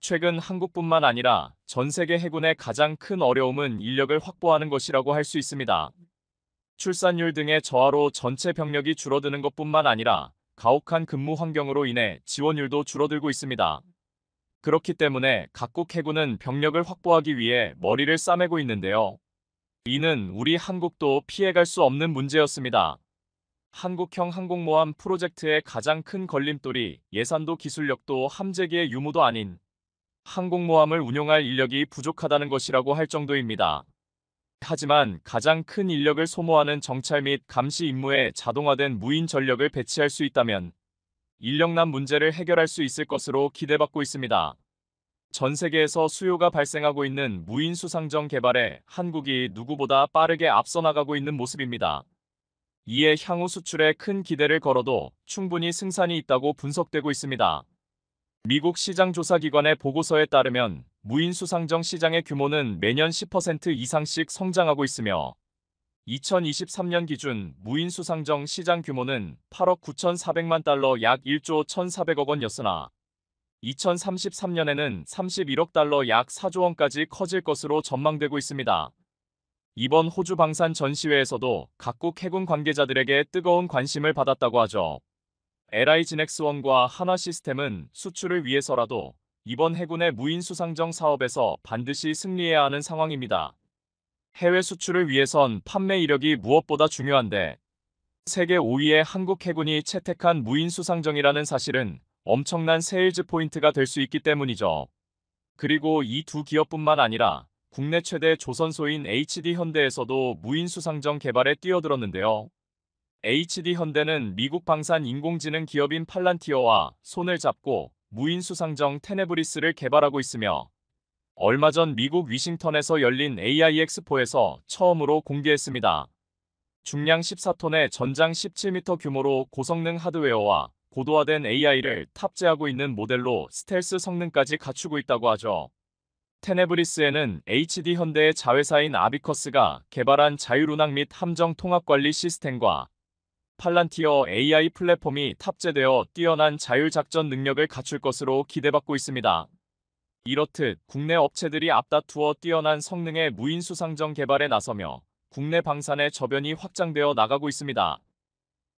최근 한국뿐만 아니라 전 세계 해군의 가장 큰 어려움은 인력을 확보하는 것이라고 할 수 있습니다. 출산율 등의 저하로 전체 병력이 줄어드는 것뿐만 아니라 가혹한 근무 환경으로 인해 지원율도 줄어들고 있습니다. 그렇기 때문에 각국 해군은 병력을 확보하기 위해 머리를 싸매고 있는데요. 이는 우리 한국도 피해갈 수 없는 문제였습니다. 한국형 항공모함 프로젝트의 가장 큰 걸림돌이 예산도 기술력도 함재기의 유무도 아닌 항공모함을 운용할 인력이 부족하다는 것이라고 할 정도입니다. 하지만 가장 큰 인력을 소모하는 정찰 및 감시 임무에 자동화된 무인 전력을 배치할 수 있다면 인력난 문제를 해결할 수 있을 것으로 기대받고 있습니다. 전 세계에서 수요가 발생하고 있는 무인 수상정 개발에 한국이 누구보다 빠르게 앞서 나가고 있는 모습입니다. 이에 향후 수출에 큰 기대를 걸어도 충분히 승산이 있다고 분석되고 있습니다. 미국 시장조사기관의 보고서에 따르면 무인 수상정 시장의 규모는 매년 10% 이상씩 성장하고 있으며 2023년 기준 무인 수상정 시장 규모는 8억 9,400만 달러 약 1조 1,400억 원이었으나 2033년에는 31억 달러 약 4조 원까지 커질 것으로 전망되고 있습니다. 이번 호주 방산 전시회에서도 각국 해군 관계자들에게 뜨거운 관심을 받았다고 하죠. LI지넥스원과 한화시스템은 수출을 위해서라도 이번 해군의 무인 수상정 사업에서 반드시 승리해야 하는 상황입니다. 해외 수출을 위해선 판매 이력이 무엇보다 중요한데 세계 5위의 한국 해군이 채택한 무인 수상정이라는 사실은 엄청난 세일즈 포인트가 될 수 있기 때문이죠. 그리고 이 두 기업뿐만 아니라 국내 최대 조선소인 HD현대에서도 무인 수상정 개발에 뛰어들었는데요. HD현대는 미국 방산 인공지능 기업인 팔란티어와 손을 잡고 무인 수상정 테네브리스를 개발하고 있으며 얼마 전 미국 위싱턴에서 열린 AI 엑스포에서 처음으로 공개했습니다. 중량 14톤의 전장 17m 규모로 고성능 하드웨어와 고도화된 AI를 탑재하고 있는 모델로 스텔스 성능까지 갖추고 있다고 하죠. 테네브리스에는 HD현대의 자회사인 아비커스가 개발한 자율운항 및 함정 통합관리 시스템과 팔란티어 AI 플랫폼이 탑재되어 뛰어난 자율작전 능력을 갖출 것으로 기대받고 있습니다. 이렇듯 국내 업체들이 앞다투어 뛰어난 성능의 무인 수상정 개발에 나서며 국내 방산의 저변이 확장되어 나가고 있습니다.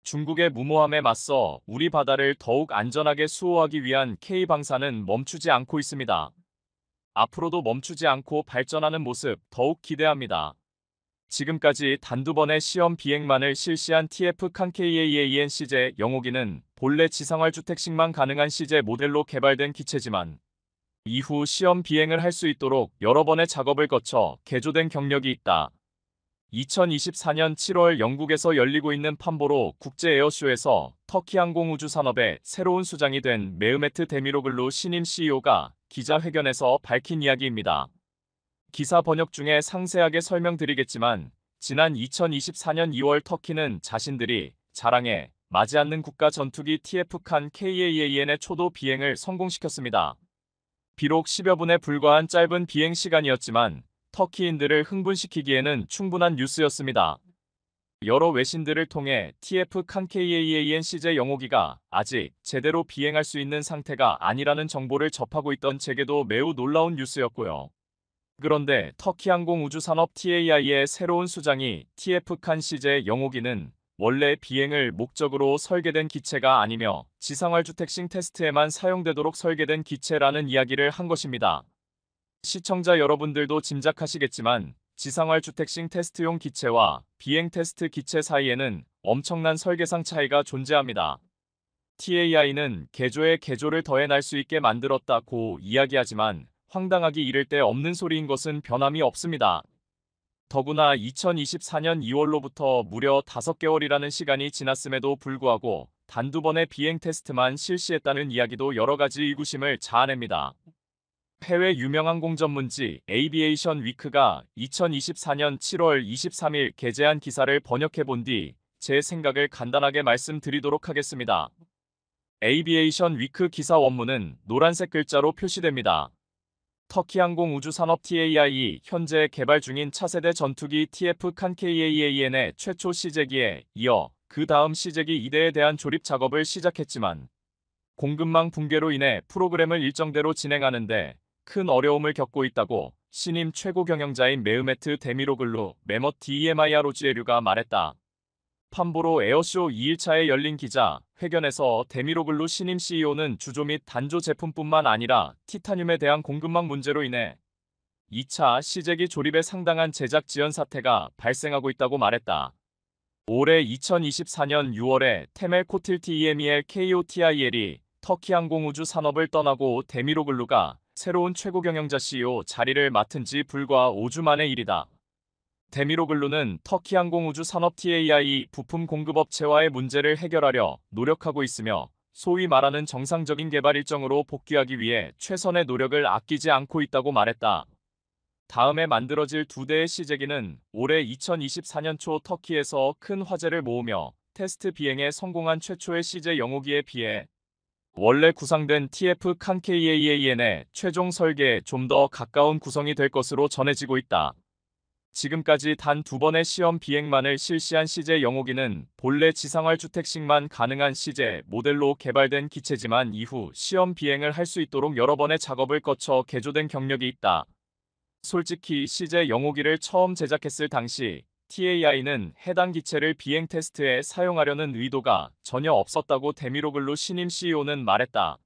중국의 무모함에 맞서 우리 바다를 더욱 안전하게 수호하기 위한 K방산은 멈추지 않고 있습니다. 앞으로도 멈추지 않고 발전하는 모습 더욱 기대합니다. 지금까지 단두 번의 시험 비행만을 실시한 TF-칸 KAAN CJ 영호기는 본래 지상활 주택식만 가능한 CJ 모델로 개발된 기체지만 이후 시험 비행을 할 수 있도록 여러 번의 작업을 거쳐 개조된 경력이 있다. 2024년 7월 영국에서 열리고 있는 판보로 국제 에어쇼에서 터키 항공우주 산업의 새로운 수장이 된 메흐메트 데미로글루 신임 CEO가 기자회견에서 밝힌 이야기입니다. 기사 번역 중에 상세하게 설명드리겠지만 지난 2024년 2월 터키는 자신들이 자랑에 맞지 않는 국가 전투기 TF-칸 KAAN의 초도 비행을 성공시켰습니다. 비록 10여 분에 불과한 짧은 비행 시간이었지만 터키인들을 흥분시키기에는 충분한 뉴스였습니다. 여러 외신들을 통해 TF 칸케이에이엔 CJ 영호기가 아직 제대로 비행할 수 있는 상태가 아니라는 정보를 접하고 있던 제게도 매우 놀라운 뉴스였고요. 그런데 터키항공우주산업 TAI의 새로운 수장이 TF 칸 CJ 영호기는 원래 비행을 목적으로 설계된 기체가 아니며 지상활주택식 테스트에만 사용되도록 설계된 기체라는 이야기를 한 것입니다. 시청자 여러분들도 짐작하시겠지만 지상활주택식 테스트용 기체와 비행 테스트 기체 사이에는 엄청난 설계상 차이가 존재합니다. TAI는 개조에 개조를 더해 날 수 있게 만들었다고 이야기하지만 황당하기 이를 데 없는 소리인 것은 변함이 없습니다. 더구나 2024년 2월로부터 무려 5개월이라는 시간이 지났음에도 불구하고 단두 번의 비행 테스트만 실시했다는 이야기도 여러 가지 의구심을 자아냅니다. 해외 유명 항공 전문지 에이비에이션 위크가 2024년 7월 23일 게재한 기사를 번역해 본 뒤 제 생각을 간단하게 말씀드리도록 하겠습니다. 에이비에이션 위크 기사 원문은 노란색 글자로 표시됩니다. 터키항공우주산업 TAI이 현재 개발 중인 차세대 전투기 TF 칸케이에이엔의 최초 시제기에 이어 그 다음 시제기 2대에 대한 조립 작업을 시작했지만 공급망 붕괴로 인해 프로그램을 일정대로 진행하는데 큰 어려움을 겪고 있다고 신임 최고 경영자인 메흐메트 데미로글루 메멋 DEMIROGLU가 말했다. 판보로 에어쇼 2일차에 열린 기자 회견에서 데미로글루 신임 CEO는 주조 및 단조 제품뿐만 아니라 티타늄에 대한 공급망 문제로 인해 2차 시제기 조립에 상당한 제작 지연 사태가 발생하고 있다고 말했다. 올해 2024년 6월에 테멜 코틸TEMEL KOTIL이 터키 항공우주 산업을 떠나고 데미로글루가 새로운 최고 경영자 CEO 자리를 맡은 지 불과 5주 만의 일이다. 데미로글루는 터키 항공우주 산업 TAI 부품 공급업체와의 문제를 해결하려 노력하고 있으며 소위 말하는 정상적인 개발 일정으로 복귀하기 위해 최선의 노력을 아끼지 않고 있다고 말했다. 다음에 만들어질 2대의 시제기는 올해 2024년 초 터키에서 큰 화제를 모으며 테스트 비행에 성공한 최초의 CJ 영호기에 비해 원래 구상된 TF 칸케이에이엔의 최종 설계에 좀 더 가까운 구성이 될 것으로 전해지고 있다. 지금까지 단 2번의 시험 비행만을 실시한 CJ 영호기는 본래 지상활주택식만 가능한 CJ 모델로 개발된 기체지만 이후 시험 비행을 할 수 있도록 여러 번의 작업을 거쳐 개조된 경력이 있다. 솔직히 CJ 영호기를 처음 제작했을 당시 TAI는 해당 기체를 비행 테스트에 사용하려는 의도가 전혀 없었다고 데미로글루 신임 CEO는 말했다.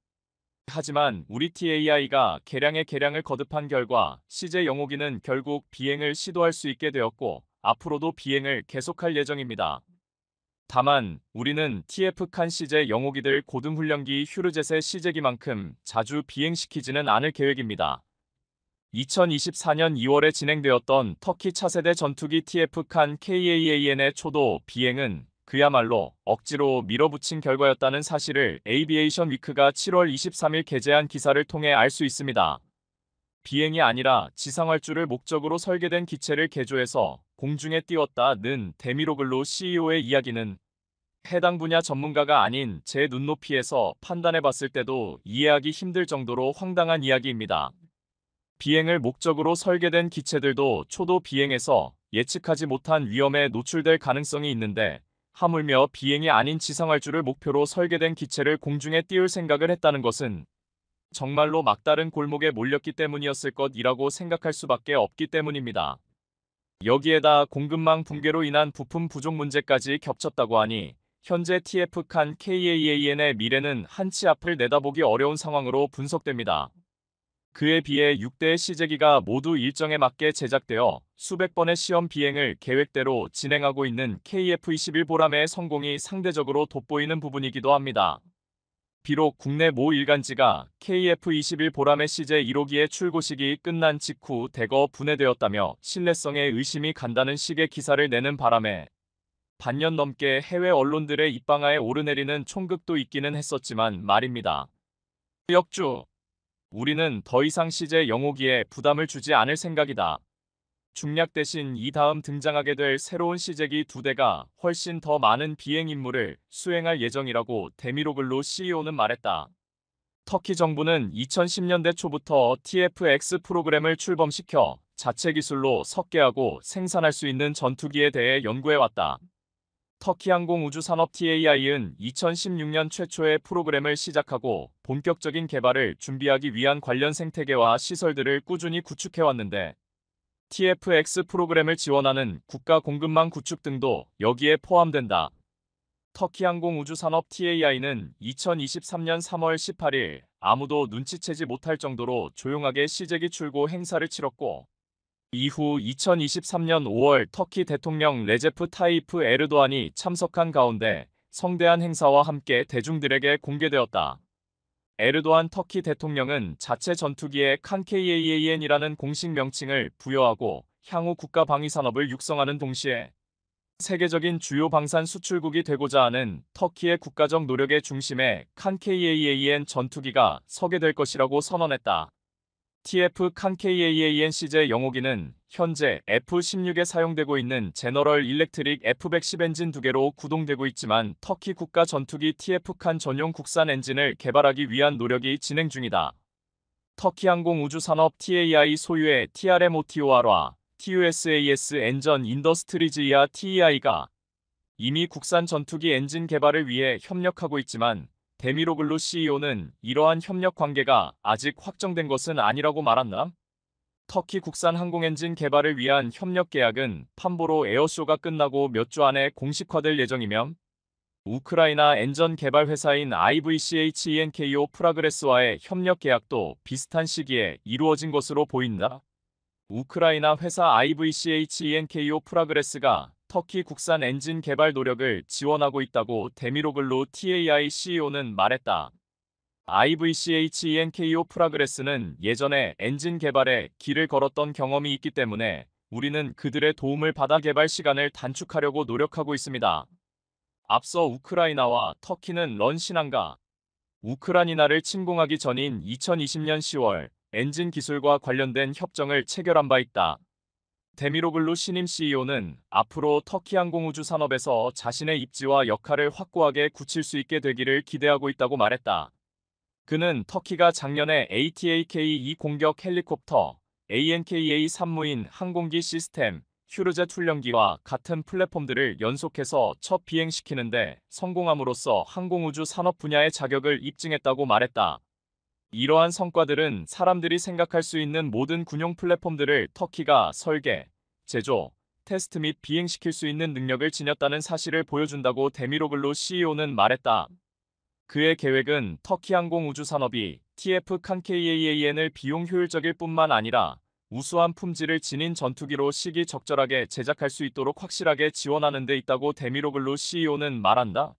하지만 우리 TAI가 개량의 개량을 거듭한 결과 CJ 영호기는 결국 비행을 시도할 수 있게 되었고 앞으로도 비행을 계속할 예정입니다. 다만 우리는 TF 칸 CJ 영호기들 고등훈련기 휴르젯의 시제기만큼 자주 비행시키지는 않을 계획입니다. 2024년 2월에 진행되었던 터키 차세대 전투기 TF 칸 KAAN의 초도 비행은 그야말로 억지로 밀어붙인 결과였다는 사실을 에이비에이션 위크가 7월 23일 게재한 기사를 통해 알 수 있습니다. 비행이 아니라 지상활주를 목적으로 설계된 기체를 개조해서 공중에 띄웠다는 데미로글루 CEO의 이야기는 해당 분야 전문가가 아닌 제 눈높이에서 판단해봤을 때도 이해하기 힘들 정도로 황당한 이야기입니다. 비행을 목적으로 설계된 기체들도 초도 비행에서 예측하지 못한 위험에 노출될 가능성이 있는데 하물며 비행이 아닌 지상활주를 목표로 설계된 기체를 공중에 띄울 생각을 했다는 것은 정말로 막다른 골목에 몰렸기 때문이었을 것이라고 생각할 수밖에 없기 때문입니다. 여기에다 공급망 붕괴로 인한 부품 부족 문제까지 겹쳤다고 하니 현재 TF 칸 KAAN의 미래는 한치 앞을 내다보기 어려운 상황으로 분석됩니다. 그에 비해 6대의 시제기가 모두 일정에 맞게 제작되어 수백 번의 시험 비행을 계획대로 진행하고 있는 KF-21 보람의 성공이 상대적으로 돋보이는 부분이기도 합니다. 비록 국내 모 일간지가 KF-21 보람의 CJ 1호기의 출고식이 끝난 직후 대거 분해되었다며 신뢰성에 의심이 간다는 식의 기사를 내는 바람에 반년 넘게 해외 언론들의 입방아에 오르내리는 총극도 있기는 했었지만 말입니다. 역주 우리는 더 이상 CJ 영호기에 부담을 주지 않을 생각이다. 중략 대신 이 다음 등장하게 될 새로운 시제기 2대가 훨씬 더 많은 비행 임무를 수행할 예정이라고 데미로글루 CEO는 말했다. 터키 정부는 2010년대 초부터 TFX 프로그램을 출범시켜 자체 기술로 석계하고 생산할 수 있는 전투기에 대해 연구해왔다. 터키 항공우주산업 TAI는 2016년 최초의 프로그램을 시작하고 본격적인 개발을 준비하기 위한 관련 생태계와 시설들을 꾸준히 구축해왔는데 TFX 프로그램을 지원하는 국가 공급망 구축 등도 여기에 포함된다. 터키 항공우주산업 TAI는 2023년 3월 18일 아무도 눈치채지 못할 정도로 조용하게 시제기 출고 행사를 치렀고 이후 2023년 5월 터키 대통령 레제프 타이프 에르도안이 참석한 가운데 성대한 행사와 함께 대중들에게 공개되었다. 에르도안 터키 대통령은 자체 전투기에 칸KAAN이라는 공식 명칭을 부여하고 향후 국가 방위 산업을 육성하는 동시에 세계적인 주요 방산 수출국이 되고자 하는 터키의 국가적 노력의 중심에 칸KAAN 전투기가 서게 될 것이라고 선언했다. TF 칸KAAN 시제 영호기는 현재 F-16에 사용되고 있는 제너럴 일렉트릭 F-110 엔진 2개로 구동되고 있지만 터키 국가 전투기 TF 칸 전용 국산 엔진을 개발하기 위한 노력이 진행 중이다. 터키 항공우주산업 TAI 소유의 TRMOTOR과 TUSAS 엔전 인더스트리즈이아 TEI가 이미 국산 전투기 엔진 개발을 위해 협력하고 있지만 데미로글루 CEO는 이러한 협력 관계가 아직 확정된 것은 아니라고 말한다. 터키 국산 항공엔진 개발을 위한 협력 계약은 판보로 에어쇼가 끝나고 몇 주 안에 공식화될 예정이며 우크라이나 엔전 개발 회사인 IVCHENKO 프라그레스와의 협력 계약도 비슷한 시기에 이루어진 것으로 보인다. 우크라이나 회사 IVCHENKO 프라그레스가 터키 국산 엔진 개발 노력을 지원하고 있다고 데미로글루 TAI CEO는 말했다. IVCHENKO 프라그레스는 예전에 엔진 개발에 길을 걸었던 경험이 있기 때문에 우리는 그들의 도움을 받아 개발 시간을 단축하려고 노력하고 있습니다. 앞서 우크라이나와 터키는 런신항과 우크라이나를 침공하기 전인 2020년 10월 엔진 기술과 관련된 협정을 체결한 바 있다. 데미로글루 신임 CEO는 앞으로 터키 항공우주 산업에서 자신의 입지와 역할을 확고하게 굳힐 수 있게 되기를 기대하고 있다고 말했다. 그는 터키가 작년에 ATAK-2 공격 헬리콥터, ANKA 산무인 항공기 시스템, 휴르젯 훈련기와 같은 플랫폼들을 연속해서 첫 비행시키는데 성공함으로써 항공우주 산업 분야의 자격을 입증했다고 말했다. 이러한 성과들은 사람들이 생각할 수 있는 모든 군용 플랫폼들을 터키가 설계, 제조, 테스트 및 비행시킬 수 있는 능력을 지녔다는 사실을 보여준다고 데미로글루 CEO는 말했다. 그의 계획은 터키 항공우주 산업이 TF 칸KAAN을 비용 효율적일 뿐만 아니라 우수한 품질을 지닌 전투기로 시기적절하게 제작할 수 있도록 확실하게 지원하는 데 있다고 데미로글루 CEO는 말한다.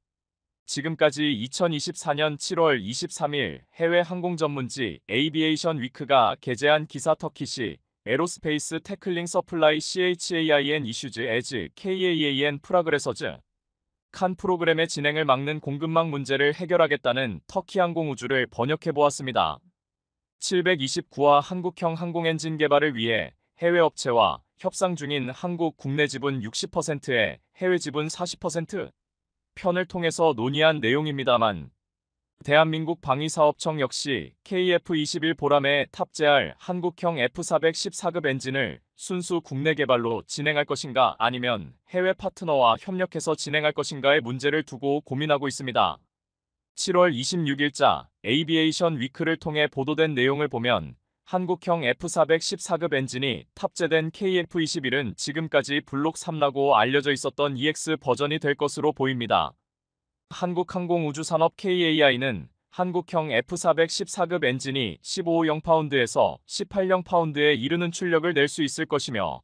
지금까지 2024년 7월 23일 해외 항공 전문지 에이비에이션 위크가 게재한 기사 터키시 에로스페이스 태클링 서플라이 CHAIN 이슈즈 에즈 KAAN 프라그레서즈 칸 프로그램의 진행을 막는 공급망 문제를 해결하겠다는 터키 항공우주를 번역해보았습니다. 729화 한국형 항공엔진 개발을 위해 해외 업체와 협상 중인 한국 국내 지분 60%에 해외 지분 40% 편을 통해서 논의한 내용입니다만 대한민국 방위사업청 역시 KF-21 보람에 탑재할 한국형 F-414급 엔진을 순수 국내 개발로 진행할 것인가 아니면 해외 파트너와 협력해서 진행할 것인가의 문제를 두고 고민하고 있습니다. 7월 26일자 에이비에이션 위크를 통해 보도된 내용을 보면 한국형 F-414급 엔진이 탑재된 KF-21은 지금까지 블록 3라고 알려져 있었던 EX 버전이 될 것으로 보입니다. 한국항공우주산업 KAI는 한국형 F-414급 엔진이 15.0파운드에서 18.0파운드에 이르는 출력을 낼 수 있을 것이며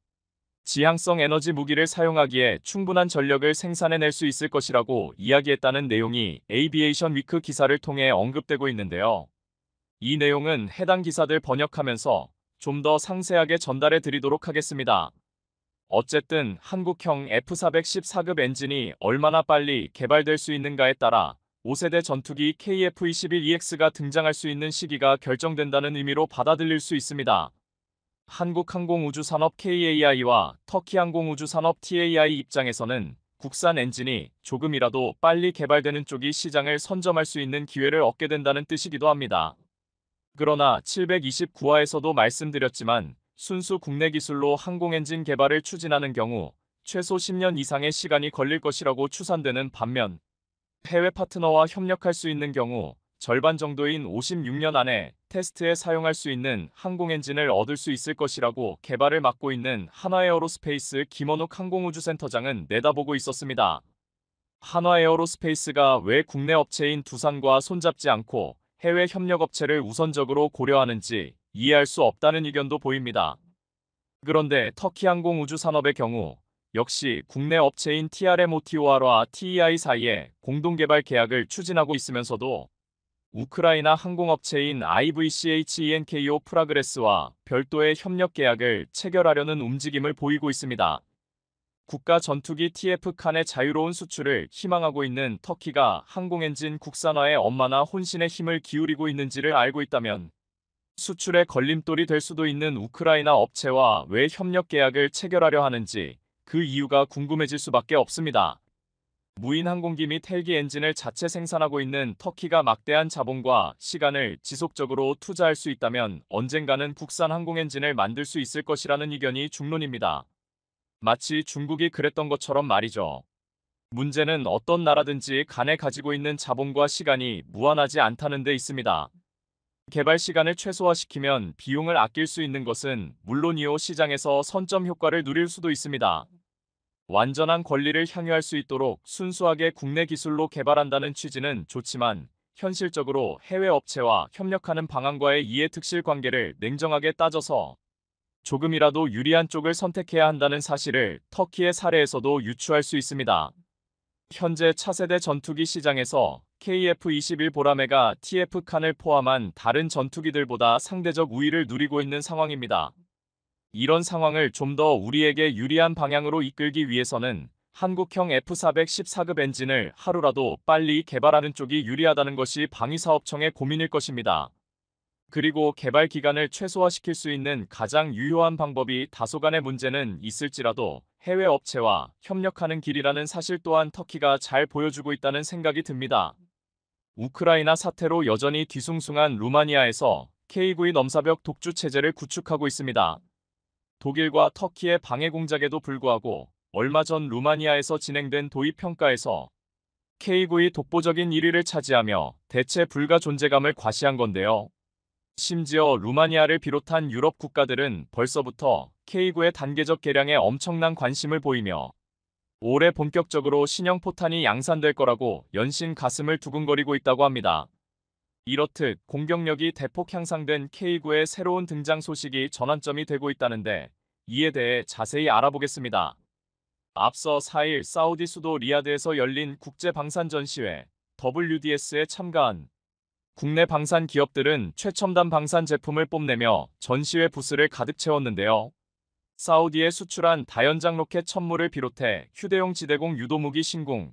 지향성 에너지 무기를 사용하기에 충분한 전력을 생산해낼 수 있을 것이라고 이야기했다는 내용이 에이비에이션 위크 기사를 통해 언급되고 있는데요. 이 내용은 해당 기사들 번역하면서 좀 더 상세하게 전달해 드리도록 하겠습니다. 어쨌든 한국형 F-414급 엔진이 얼마나 빨리 개발될 수 있는가에 따라 5세대 전투기 KF-21EX가 등장할 수 있는 시기가 결정된다는 의미로 받아들일 수 있습니다. 한국항공우주산업 KAI와 터키항공우주산업 TAI 입장에서는 국산 엔진이 조금이라도 빨리 개발되는 쪽이 시장을 선점할 수 있는 기회를 얻게 된다는 뜻이기도 합니다. 그러나 729화에서도 말씀드렸지만 순수 국내 기술로 항공 엔진 개발을 추진하는 경우 최소 10년 이상의 시간이 걸릴 것이라고 추산되는 반면 해외 파트너와 협력할 수 있는 경우 절반 정도인 56년 안에 테스트에 사용할 수 있는 항공 엔진을 얻을 수 있을 것이라고 개발을 맡고 있는 한화에어로스페이스 김원욱 항공우주센터장은 내다보고 있었습니다. 한화에어로스페이스가 왜 국내 업체인 두산과 손잡지 않고 해외 협력 업체를 우선적으로 고려하는지 이해할 수 없다는 의견도 보입니다. 그런데 터키 항공우주산업의 경우 역시 국내 업체인 TRMOTOR과 TEI 사이에 공동개발 계약을 추진하고 있으면서도 우크라이나 항공업체인 IVCHENKO 프라그레스와 별도의 협력 계약을 체결하려는 움직임을 보이고 있습니다. 국가 전투기 TF 칸의 자유로운 수출을 희망하고 있는 터키가 항공엔진 국산화에 얼마나 혼신의 힘을 기울이고 있는지를 알고 있다면 수출의 걸림돌이 될 수도 있는 우크라이나 업체와 왜 협력 계약을 체결하려 하는지 그 이유가 궁금해질 수밖에 없습니다. 무인 항공기 및 헬기 엔진을 자체 생산하고 있는 터키가 막대한 자본과 시간을 지속적으로 투자할 수 있다면 언젠가는 국산 항공 엔진을 만들 수 있을 것이라는 의견이 중론입니다. 마치 중국이 그랬던 것처럼 말이죠. 문제는 어떤 나라든지 간에 가지고 있는 자본과 시간이 무한하지 않다는 데 있습니다. 개발 시간을 최소화시키면 비용을 아낄 수 있는 것은 물론이요 시장에서 선점 효과를 누릴 수도 있습니다. 완전한 권리를 향유할 수 있도록 순수하게 국내 기술로 개발한다는 취지는 좋지만 현실적으로 해외 업체와 협력하는 방안과의 이해특실 관계를 냉정하게 따져서 조금이라도 유리한 쪽을 선택해야 한다는 사실을 터키의 사례에서도 유추할 수 있습니다. 현재 차세대 전투기 시장에서 KF-21 보라매가 TF 칸을 포함한 다른 전투기들보다 상대적 우위를 누리고 있는 상황입니다. 이런 상황을 좀 더 우리에게 유리한 방향으로 이끌기 위해서는 한국형 F414급 엔진을 하루라도 빨리 개발하는 쪽이 유리하다는 것이 방위사업청의 고민일 것입니다. 그리고 개발 기간을 최소화시킬 수 있는 가장 유효한 방법이 다소간의 문제는 있을지라도 해외 업체와 협력하는 길이라는 사실 또한 터키가 잘 보여주고 있다는 생각이 듭니다. 우크라이나 사태로 여전히 뒤숭숭한 루마니아에서 K9의 넘사벽 독주 체제를 구축하고 있습니다. 독일과 터키의 방해 공작에도 불구하고 얼마 전 루마니아에서 진행된 도입 평가에서 K9의 독보적인 1위를 차지하며 대체 불가 존재감을 과시한 건데요. 심지어 루마니아를 비롯한 유럽 국가들은 벌써부터 K9의 단계적 개량에 엄청난 관심을 보이며 올해 본격적으로 신형 포탄이 양산될 거라고 연신 가슴을 두근거리고 있다고 합니다. 이렇듯 공격력이 대폭 향상된 K9의 새로운 등장 소식이 전환점이 되고 있다는데 이에 대해 자세히 알아보겠습니다. 앞서 4일 사우디 수도 리야드에서 열린 국제방산전시회 WDS에 참가한 국내 방산 기업들은 최첨단 방산 제품을 뽐내며 전시회 부스를 가득 채웠는데요. 사우디에 수출한 다연장 로켓 천무를 비롯해 휴대용 지대공 유도무기 신궁,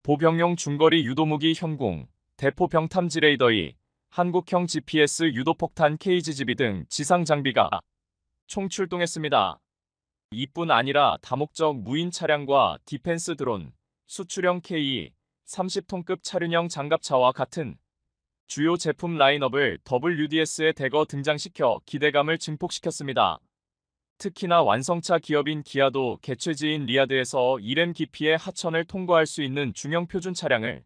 보병용 중거리 유도무기 현궁, 대포병 탐지 레이더이, 한국형 GPS 유도폭탄 KGGB 등 지상 장비가 총 출동했습니다. 이뿐 아니라 다목적 무인 차량과 디펜스 드론, 수출형 K 30톤급 차륜형 장갑차와 같은 주요 제품 라인업을 WDS에 대거 등장시켜 기대감을 증폭시켰습니다. 특히나 완성차 기업인 기아도 개최지인 리야드에서 이렘 깊이의 하천을 통과할 수 있는 중형 표준 차량을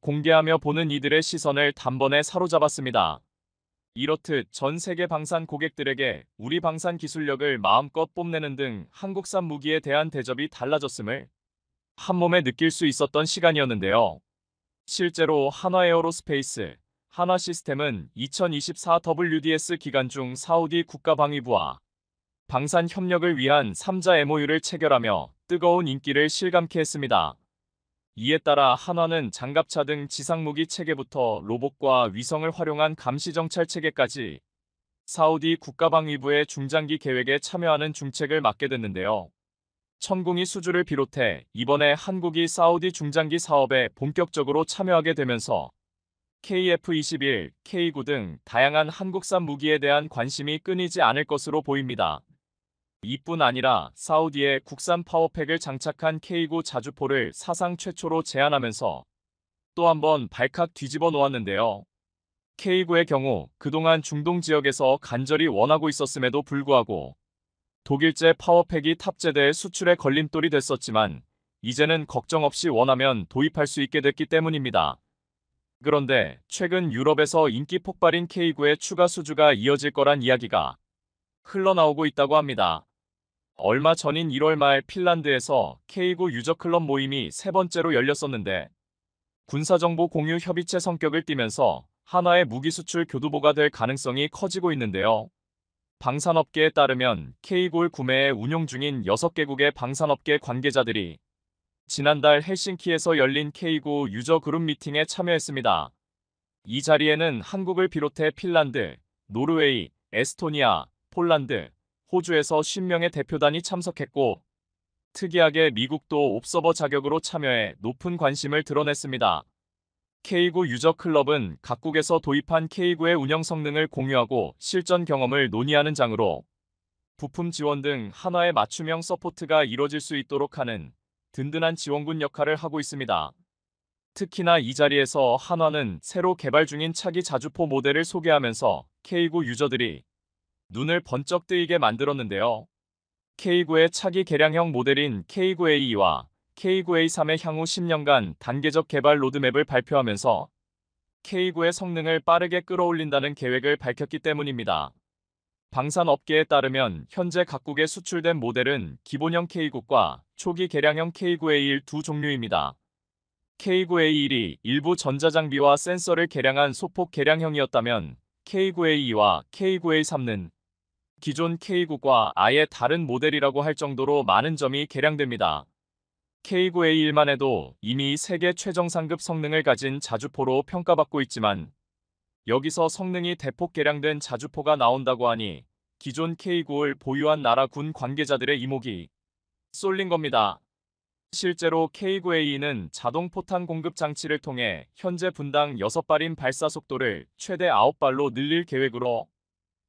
공개하며 보는 이들의 시선을 단번에 사로잡았습니다. 이렇듯 전 세계 방산 고객들에게 우리 방산 기술력을 마음껏 뽐내는 등 한국산 무기에 대한 대접이 달라졌음을 한몸에 느낄 수 있었던 시간이었는데요. 실제로 한화에어로스페이스, 한화시스템은 2024 WDS 기간 중 사우디 국가방위부와 방산 협력을 위한 3자 MOU를 체결하며 뜨거운 인기를 실감케 했습니다. 이에 따라 한화는 장갑차 등 지상무기 체계부터 로봇과 위성을 활용한 감시정찰 체계까지 사우디 국가방위부의 중장기 계획에 참여하는 중책을 맡게 됐는데요. 천궁이 수주를 비롯해 이번에 한국이 사우디 중장기 사업에 본격적으로 참여하게 되면서 KF-21, K9 등 다양한 한국산 무기에 대한 관심이 끊이지 않을 것으로 보입니다. 이뿐 아니라 사우디에 국산 파워팩을 장착한 K9 자주포를 사상 최초로 제안하면서 또 한 번 발칵 뒤집어 놓았는데요. K9의 경우 그동안 중동 지역에서 간절히 원하고 있었음에도 불구하고 독일제 파워팩이 탑재돼 수출에 걸림돌이 됐었지만 이제는 걱정 없이 원하면 도입할 수 있게 됐기 때문입니다. 그런데 최근 유럽에서 인기 폭발인 K9의 추가 수주가 이어질 거란 이야기가 흘러나오고 있다고 합니다. 얼마 전인 1월 말 핀란드에서 K9 유저 클럽 모임이 세 번째로 열렸었는데 군사정보 공유 협의체 성격을 띠면서 한화의 무기 수출 교두보가 될 가능성이 커지고 있는데요. 방산업계에 따르면 K9를 구매해 운용 중인 6개국의 방산업계 관계자들이 지난달 헬싱키에서 열린 K9 유저 그룹 미팅에 참여했습니다. 이 자리에는 한국을 비롯해 핀란드, 노르웨이, 에스토니아, 폴란드, 호주에서 50명의 대표단이 참석했고 특이하게 미국도 옵서버 자격으로 참여해 높은 관심을 드러냈습니다. K9 유저 클럽은 각국에서 도입한 K9의 운영 성능을 공유하고 실전 경험을 논의하는 장으로 부품 지원 등 한화의 맞춤형 서포트가 이뤄질 수 있도록 하는 든든한 지원군 역할을 하고 있습니다. 특히나 이 자리에서 한화는 새로 개발 중인 차기 자주포 모델을 소개하면서 K9 유저들이 눈을 번쩍 뜨이게 만들었는데요. K9의 차기 개량형 모델인 K9AE와 K9A3의 향후 10년간 단계적 개발 로드맵을 발표하면서 K9의 성능을 빠르게 끌어올린다는 계획을 밝혔기 때문입니다. 방산업계에 따르면 현재 각국에 수출된 모델은 기본형 K9과 초기 개량형 K9A1 두 종류입니다. K9A1이 일부 전자장비와 센서를 개량한 소폭 개량형이었다면 K9A2와 K9A3는 기존 K9과 아예 다른 모델이라고 할 정도로 많은 점이 개량됩니다. K9A1만 해도 이미 세계 최정상급 성능을 가진 자주포로 평가받고 있지만 여기서 성능이 대폭 개량된 자주포가 나온다고 하니 기존 K9를 보유한 나라 군 관계자들의 이목이 쏠린 겁니다. 실제로 K9A는 자동 포탄 공급 장치를 통해 현재 분당 6발인 발사 속도를 최대 9발로 늘릴 계획으로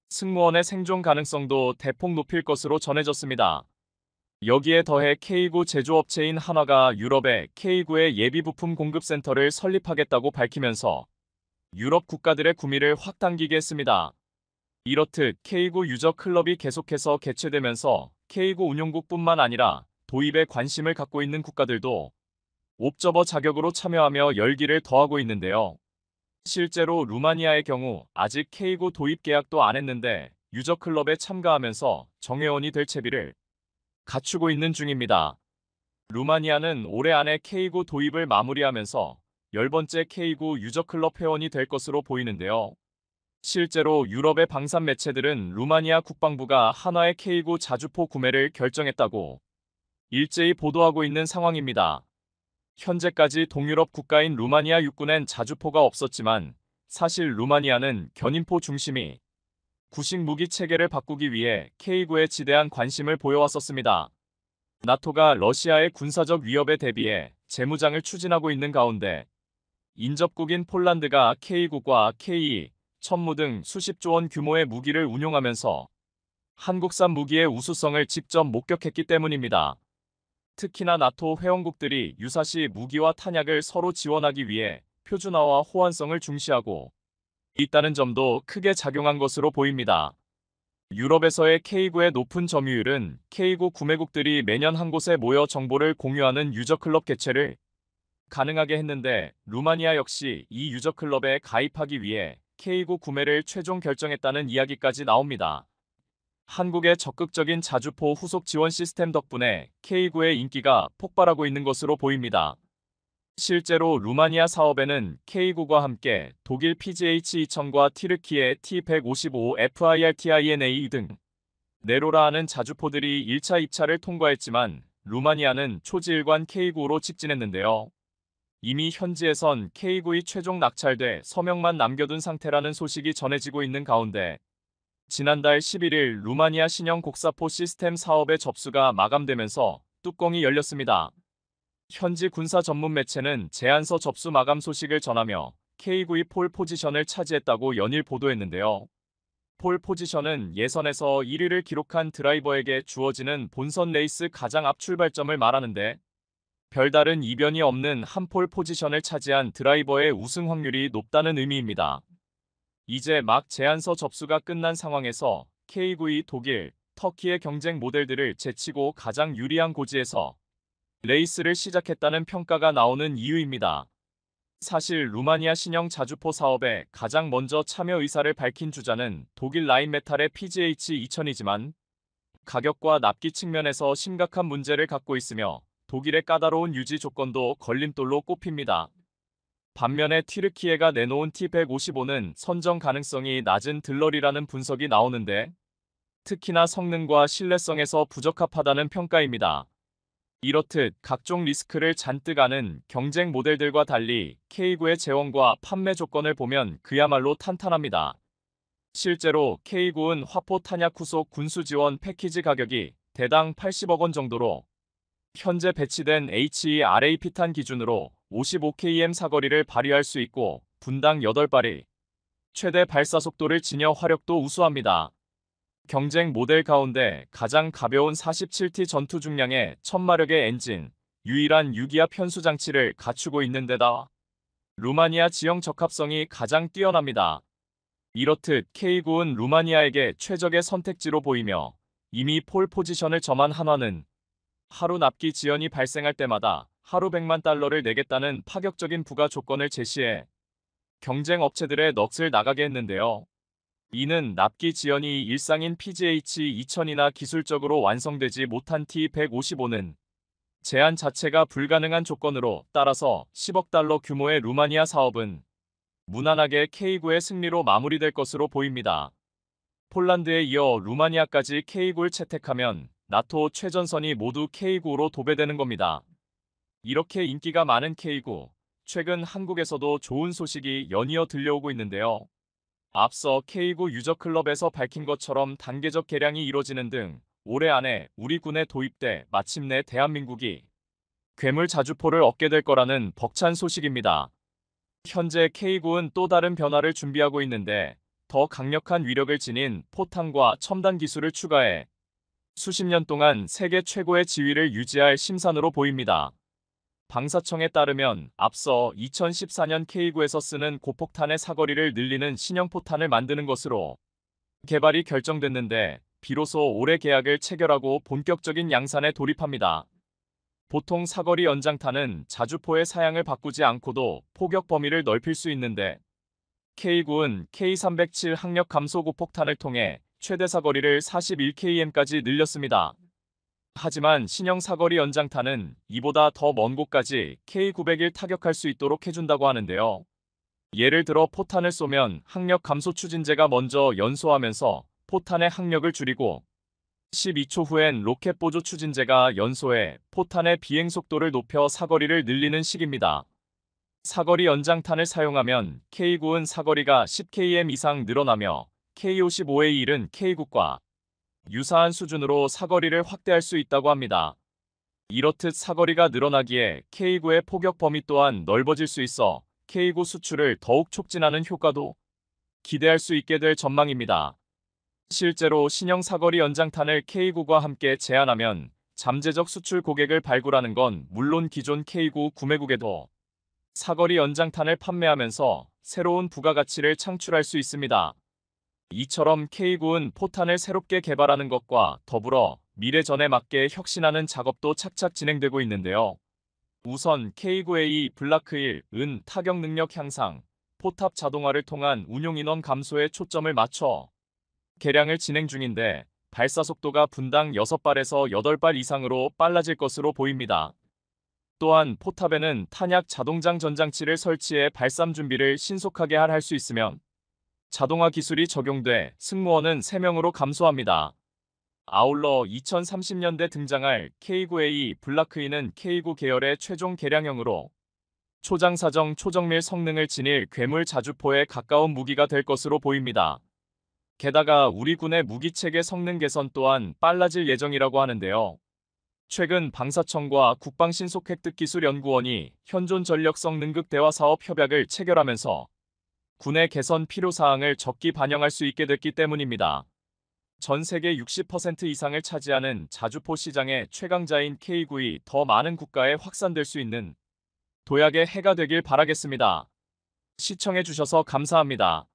승무원의 생존 가능성도 대폭 높일 것으로 전해졌습니다. 여기에 더해 K9 제조업체인 한화가 유럽에 K9의 예비 부품 공급 센터를 설립하겠다고 밝히면서 유럽 국가들의 구미를 확 당기게 했습니다. 이렇듯 K9 유저 클럽이 계속해서 개최되면서 K9 운용국뿐만 아니라 도입에 관심을 갖고 있는 국가들도 옵저버 자격으로 참여하며 열기를 더하고 있는데요. 실제로 루마니아의 경우 아직 K9 도입 계약도 안 했는데 유저 클럽에 참가하면서 정회원이 될 채비를 갖추고 있는 중입니다. 루마니아는 올해 안에 K9 도입을 마무리하면서 10번째 K9 유저 클럽 회원이 될 것으로 보이는데요. 실제로 유럽의 방산 매체들은 루마니아 국방부가 한화의 K9 자주포 구매를 결정했다고 일제히 보도하고 있는 상황입니다. 현재까지 동유럽 국가인 루마니아 육군엔 자주포가 없었지만 사실 루마니아는 견인포 중심이 구식 무기 체계를 바꾸기 위해 K9에 지대한 관심을 보여왔었습니다. 나토가 러시아의 군사적 위협에 대비해 재무장을 추진하고 있는 가운데 인접국인 폴란드가 K9과 K2, 천무 등 수십조 원 규모의 무기를 운용하면서 한국산 무기의 우수성을 직접 목격했기 때문입니다. 특히나 나토 회원국들이 유사시 무기와 탄약을 서로 지원하기 위해 표준화와 호환성을 중시하고 있다는 점도 크게 작용한 것으로 보입니다. 유럽에서의 K9의 높은 점유율은 K9 구매국들이 매년 한 곳에 모여 정보를 공유하는 유저클럽 개최를 가능하게 했는데 루마니아 역시 이 유저클럽에 가입하기 위해 K9 구매를 최종 결정했다는 이야기까지 나옵니다. 한국의 적극적인 자주포 후속 지원 시스템 덕분에 K9의 인기가 폭발하고 있는 것으로 보입니다. 실제로 루마니아 사업에는 K9과 함께 독일 PGH-2000과 티르키의 T155FIRTINA 등 네로라하는 자주포들이 1차 입찰을 통과했지만 루마니아는 초지일관 K9로 직진했는데요. 이미 현지에선 K9이 최종 낙찰돼 서명만 남겨둔 상태라는 소식이 전해지고 있는 가운데 지난달 11일 루마니아 신형 곡사포 시스템 사업의 접수가 마감되면서 뚜껑이 열렸습니다. 현지 군사 전문 매체는 제안서 접수 마감 소식을 전하며 K9이 폴 포지션을 차지했다고 연일 보도했는데요. 폴 포지션은 예선에서 1위를 기록한 드라이버에게 주어지는 본선 레이스 가장 앞 출발점을 말하는데, 별다른 이변이 없는 한 폴 포지션을 차지한 드라이버의 우승 확률이 높다는 의미입니다. 이제 막 제안서 접수가 끝난 상황에서 K9이 독일, 터키의 경쟁 모델들을 제치고 가장 유리한 고지에서 레이스를 시작했다는 평가가 나오는 이유입니다. 사실 루마니아 신형 자주포 사업에 가장 먼저 참여 의사를 밝힌 주자는 독일 라인메탈의 PGH2000이지만 가격과 납기 측면에서 심각한 문제를 갖고 있으며 독일의 까다로운 유지 조건도 걸림돌로 꼽힙니다. 반면에 튀르키예가 내놓은 T155는 선정 가능성이 낮은 들러리라는 분석이 나오는데, 특히나 성능과 신뢰성에서 부적합하다는 평가입니다. 이렇듯 각종 리스크를 잔뜩 아는 경쟁 모델들과 달리 K9의 재원과 판매 조건을 보면 그야말로 탄탄합니다. 실제로 K9은 화포 탄약 후속 군수 지원 패키지 가격이 대당 80억 원 정도로, 현재 배치된 HE-RA 피탄 기준으로 55km 사거리를 발휘할 수 있고 분당 8발이 최대 발사 속도를 지녀 화력도 우수합니다. 경쟁 모델 가운데 가장 가벼운 47T 전투 중량의 1000마력의 엔진, 유일한 유기압 현수 장치를 갖추고 있는 데다 루마니아 지형 적합성이 가장 뛰어납니다. 이렇듯 K9은 루마니아에게 최적의 선택지로 보이며, 이미 폴 포지션을 점한 한화는 하루 납기 지연이 발생할 때마다 하루 100만 달러를 내겠다는 파격적인 부가 조건을 제시해 경쟁 업체들의 넋을 나가게 했는데요. 이는 납기 지연이 일상인 PGH2000이나 기술적으로 완성되지 못한 T155는 제한 자체가 불가능한 조건으로, 따라서 10억 달러 규모의 루마니아 사업은 무난하게 K9의 승리로 마무리될 것으로 보입니다. 폴란드에 이어 루마니아까지 K9를 채택하면 나토 최전선이 모두 K9로 도배되는 겁니다. 이렇게 인기가 많은 K9, 최근 한국에서도 좋은 소식이 연이어 들려오고 있는데요. 앞서 K9 유저클럽에서 밝힌 것처럼 단계적 개량이 이뤄지는 등 올해 안에 우리 군에 도입돼 마침내 대한민국이 괴물 자주포를 얻게 될 거라는 벅찬 소식입니다. 현재 K9은 또 다른 변화를 준비하고 있는데, 더 강력한 위력을 지닌 포탄과 첨단 기술을 추가해 수십 년 동안 세계 최고의 지위를 유지할 심산으로 보입니다. 방사청에 따르면 앞서 2014년 K9에서 쓰는 고폭탄의 사거리를 늘리는 신형 포탄을 만드는 것으로 개발이 결정됐는데, 비로소 올해 계약을 체결하고 본격적인 양산에 돌입합니다. 보통 사거리 연장탄은 자주포의 사양을 바꾸지 않고도 포격 범위를 넓힐 수 있는데, K9은 K307 항력 감소 고폭탄을 통해 최대 사거리를 41km까지 늘렸습니다. 하지만 신형 사거리 연장탄은 이보다 더 먼 곳까지 K901 타격할 수 있도록 해준다고 하는데요. 예를 들어 포탄을 쏘면 항력 감소 추진제가 먼저 연소하면서 포탄의 항력을 줄이고, 12초 후엔 로켓 보조 추진제가 연소해 포탄의 비행 속도를 높여 사거리를 늘리는 식입니다. 사거리 연장탄을 사용하면 K9은 사거리가 10km 이상 늘어나며 K55A1은 K9과 유사한 수준으로 사거리를 확대할 수 있다고 합니다. 이렇듯 사거리가 늘어나기에 K9의 포격 범위 또한 넓어질 수 있어 K9 수출을 더욱 촉진하는 효과도 기대할 수 있게 될 전망입니다. 실제로 신형 사거리 연장탄을 K9과 함께 제안하면 잠재적 수출 고객을 발굴하는 건 물론 기존 K9 구매국에도 사거리 연장탄을 판매하면서 새로운 부가가치를 창출할 수 있습니다. 이처럼 K9은 포탄을 새롭게 개발하는 것과 더불어 미래전에 맞게 혁신하는 작업도 착착 진행되고 있는데요. 우선 K9A 블라크1은 타격 능력 향상, 포탑 자동화를 통한 운용 인원 감소에 초점을 맞춰 개량을 진행 중인데, 발사 속도가 분당 6발에서 8발 이상으로 빨라질 것으로 보입니다. 또한 포탑에는 탄약 자동장 전장치를 설치해 발산 준비를 신속하게 할 수 있으며, 자동화 기술이 적용돼 승무원은 3명으로 감소합니다. 아울러 2030년대 등장할 K9A 블라크2는 K9 계열의 최종 개량형으로 초장사정 초정밀 성능을 지닐 괴물 자주포에 가까운 무기가 될 것으로 보입니다. 게다가 우리 군의 무기체계 성능 개선 또한 빨라질 예정이라고 하는데요. 최근 방사청과 국방신속획득기술연구원이 현존 전력성 능극 대화 사업 협약을 체결하면서 군의 개선 필요사항을 적기 반영할 수 있게 됐기 때문입니다. 전 세계 60% 이상을 차지하는 자주포 시장의 최강자인 K9이 더 많은 국가에 확산될 수 있는 도약의 해가 되길 바라겠습니다. 시청해주셔서 감사합니다.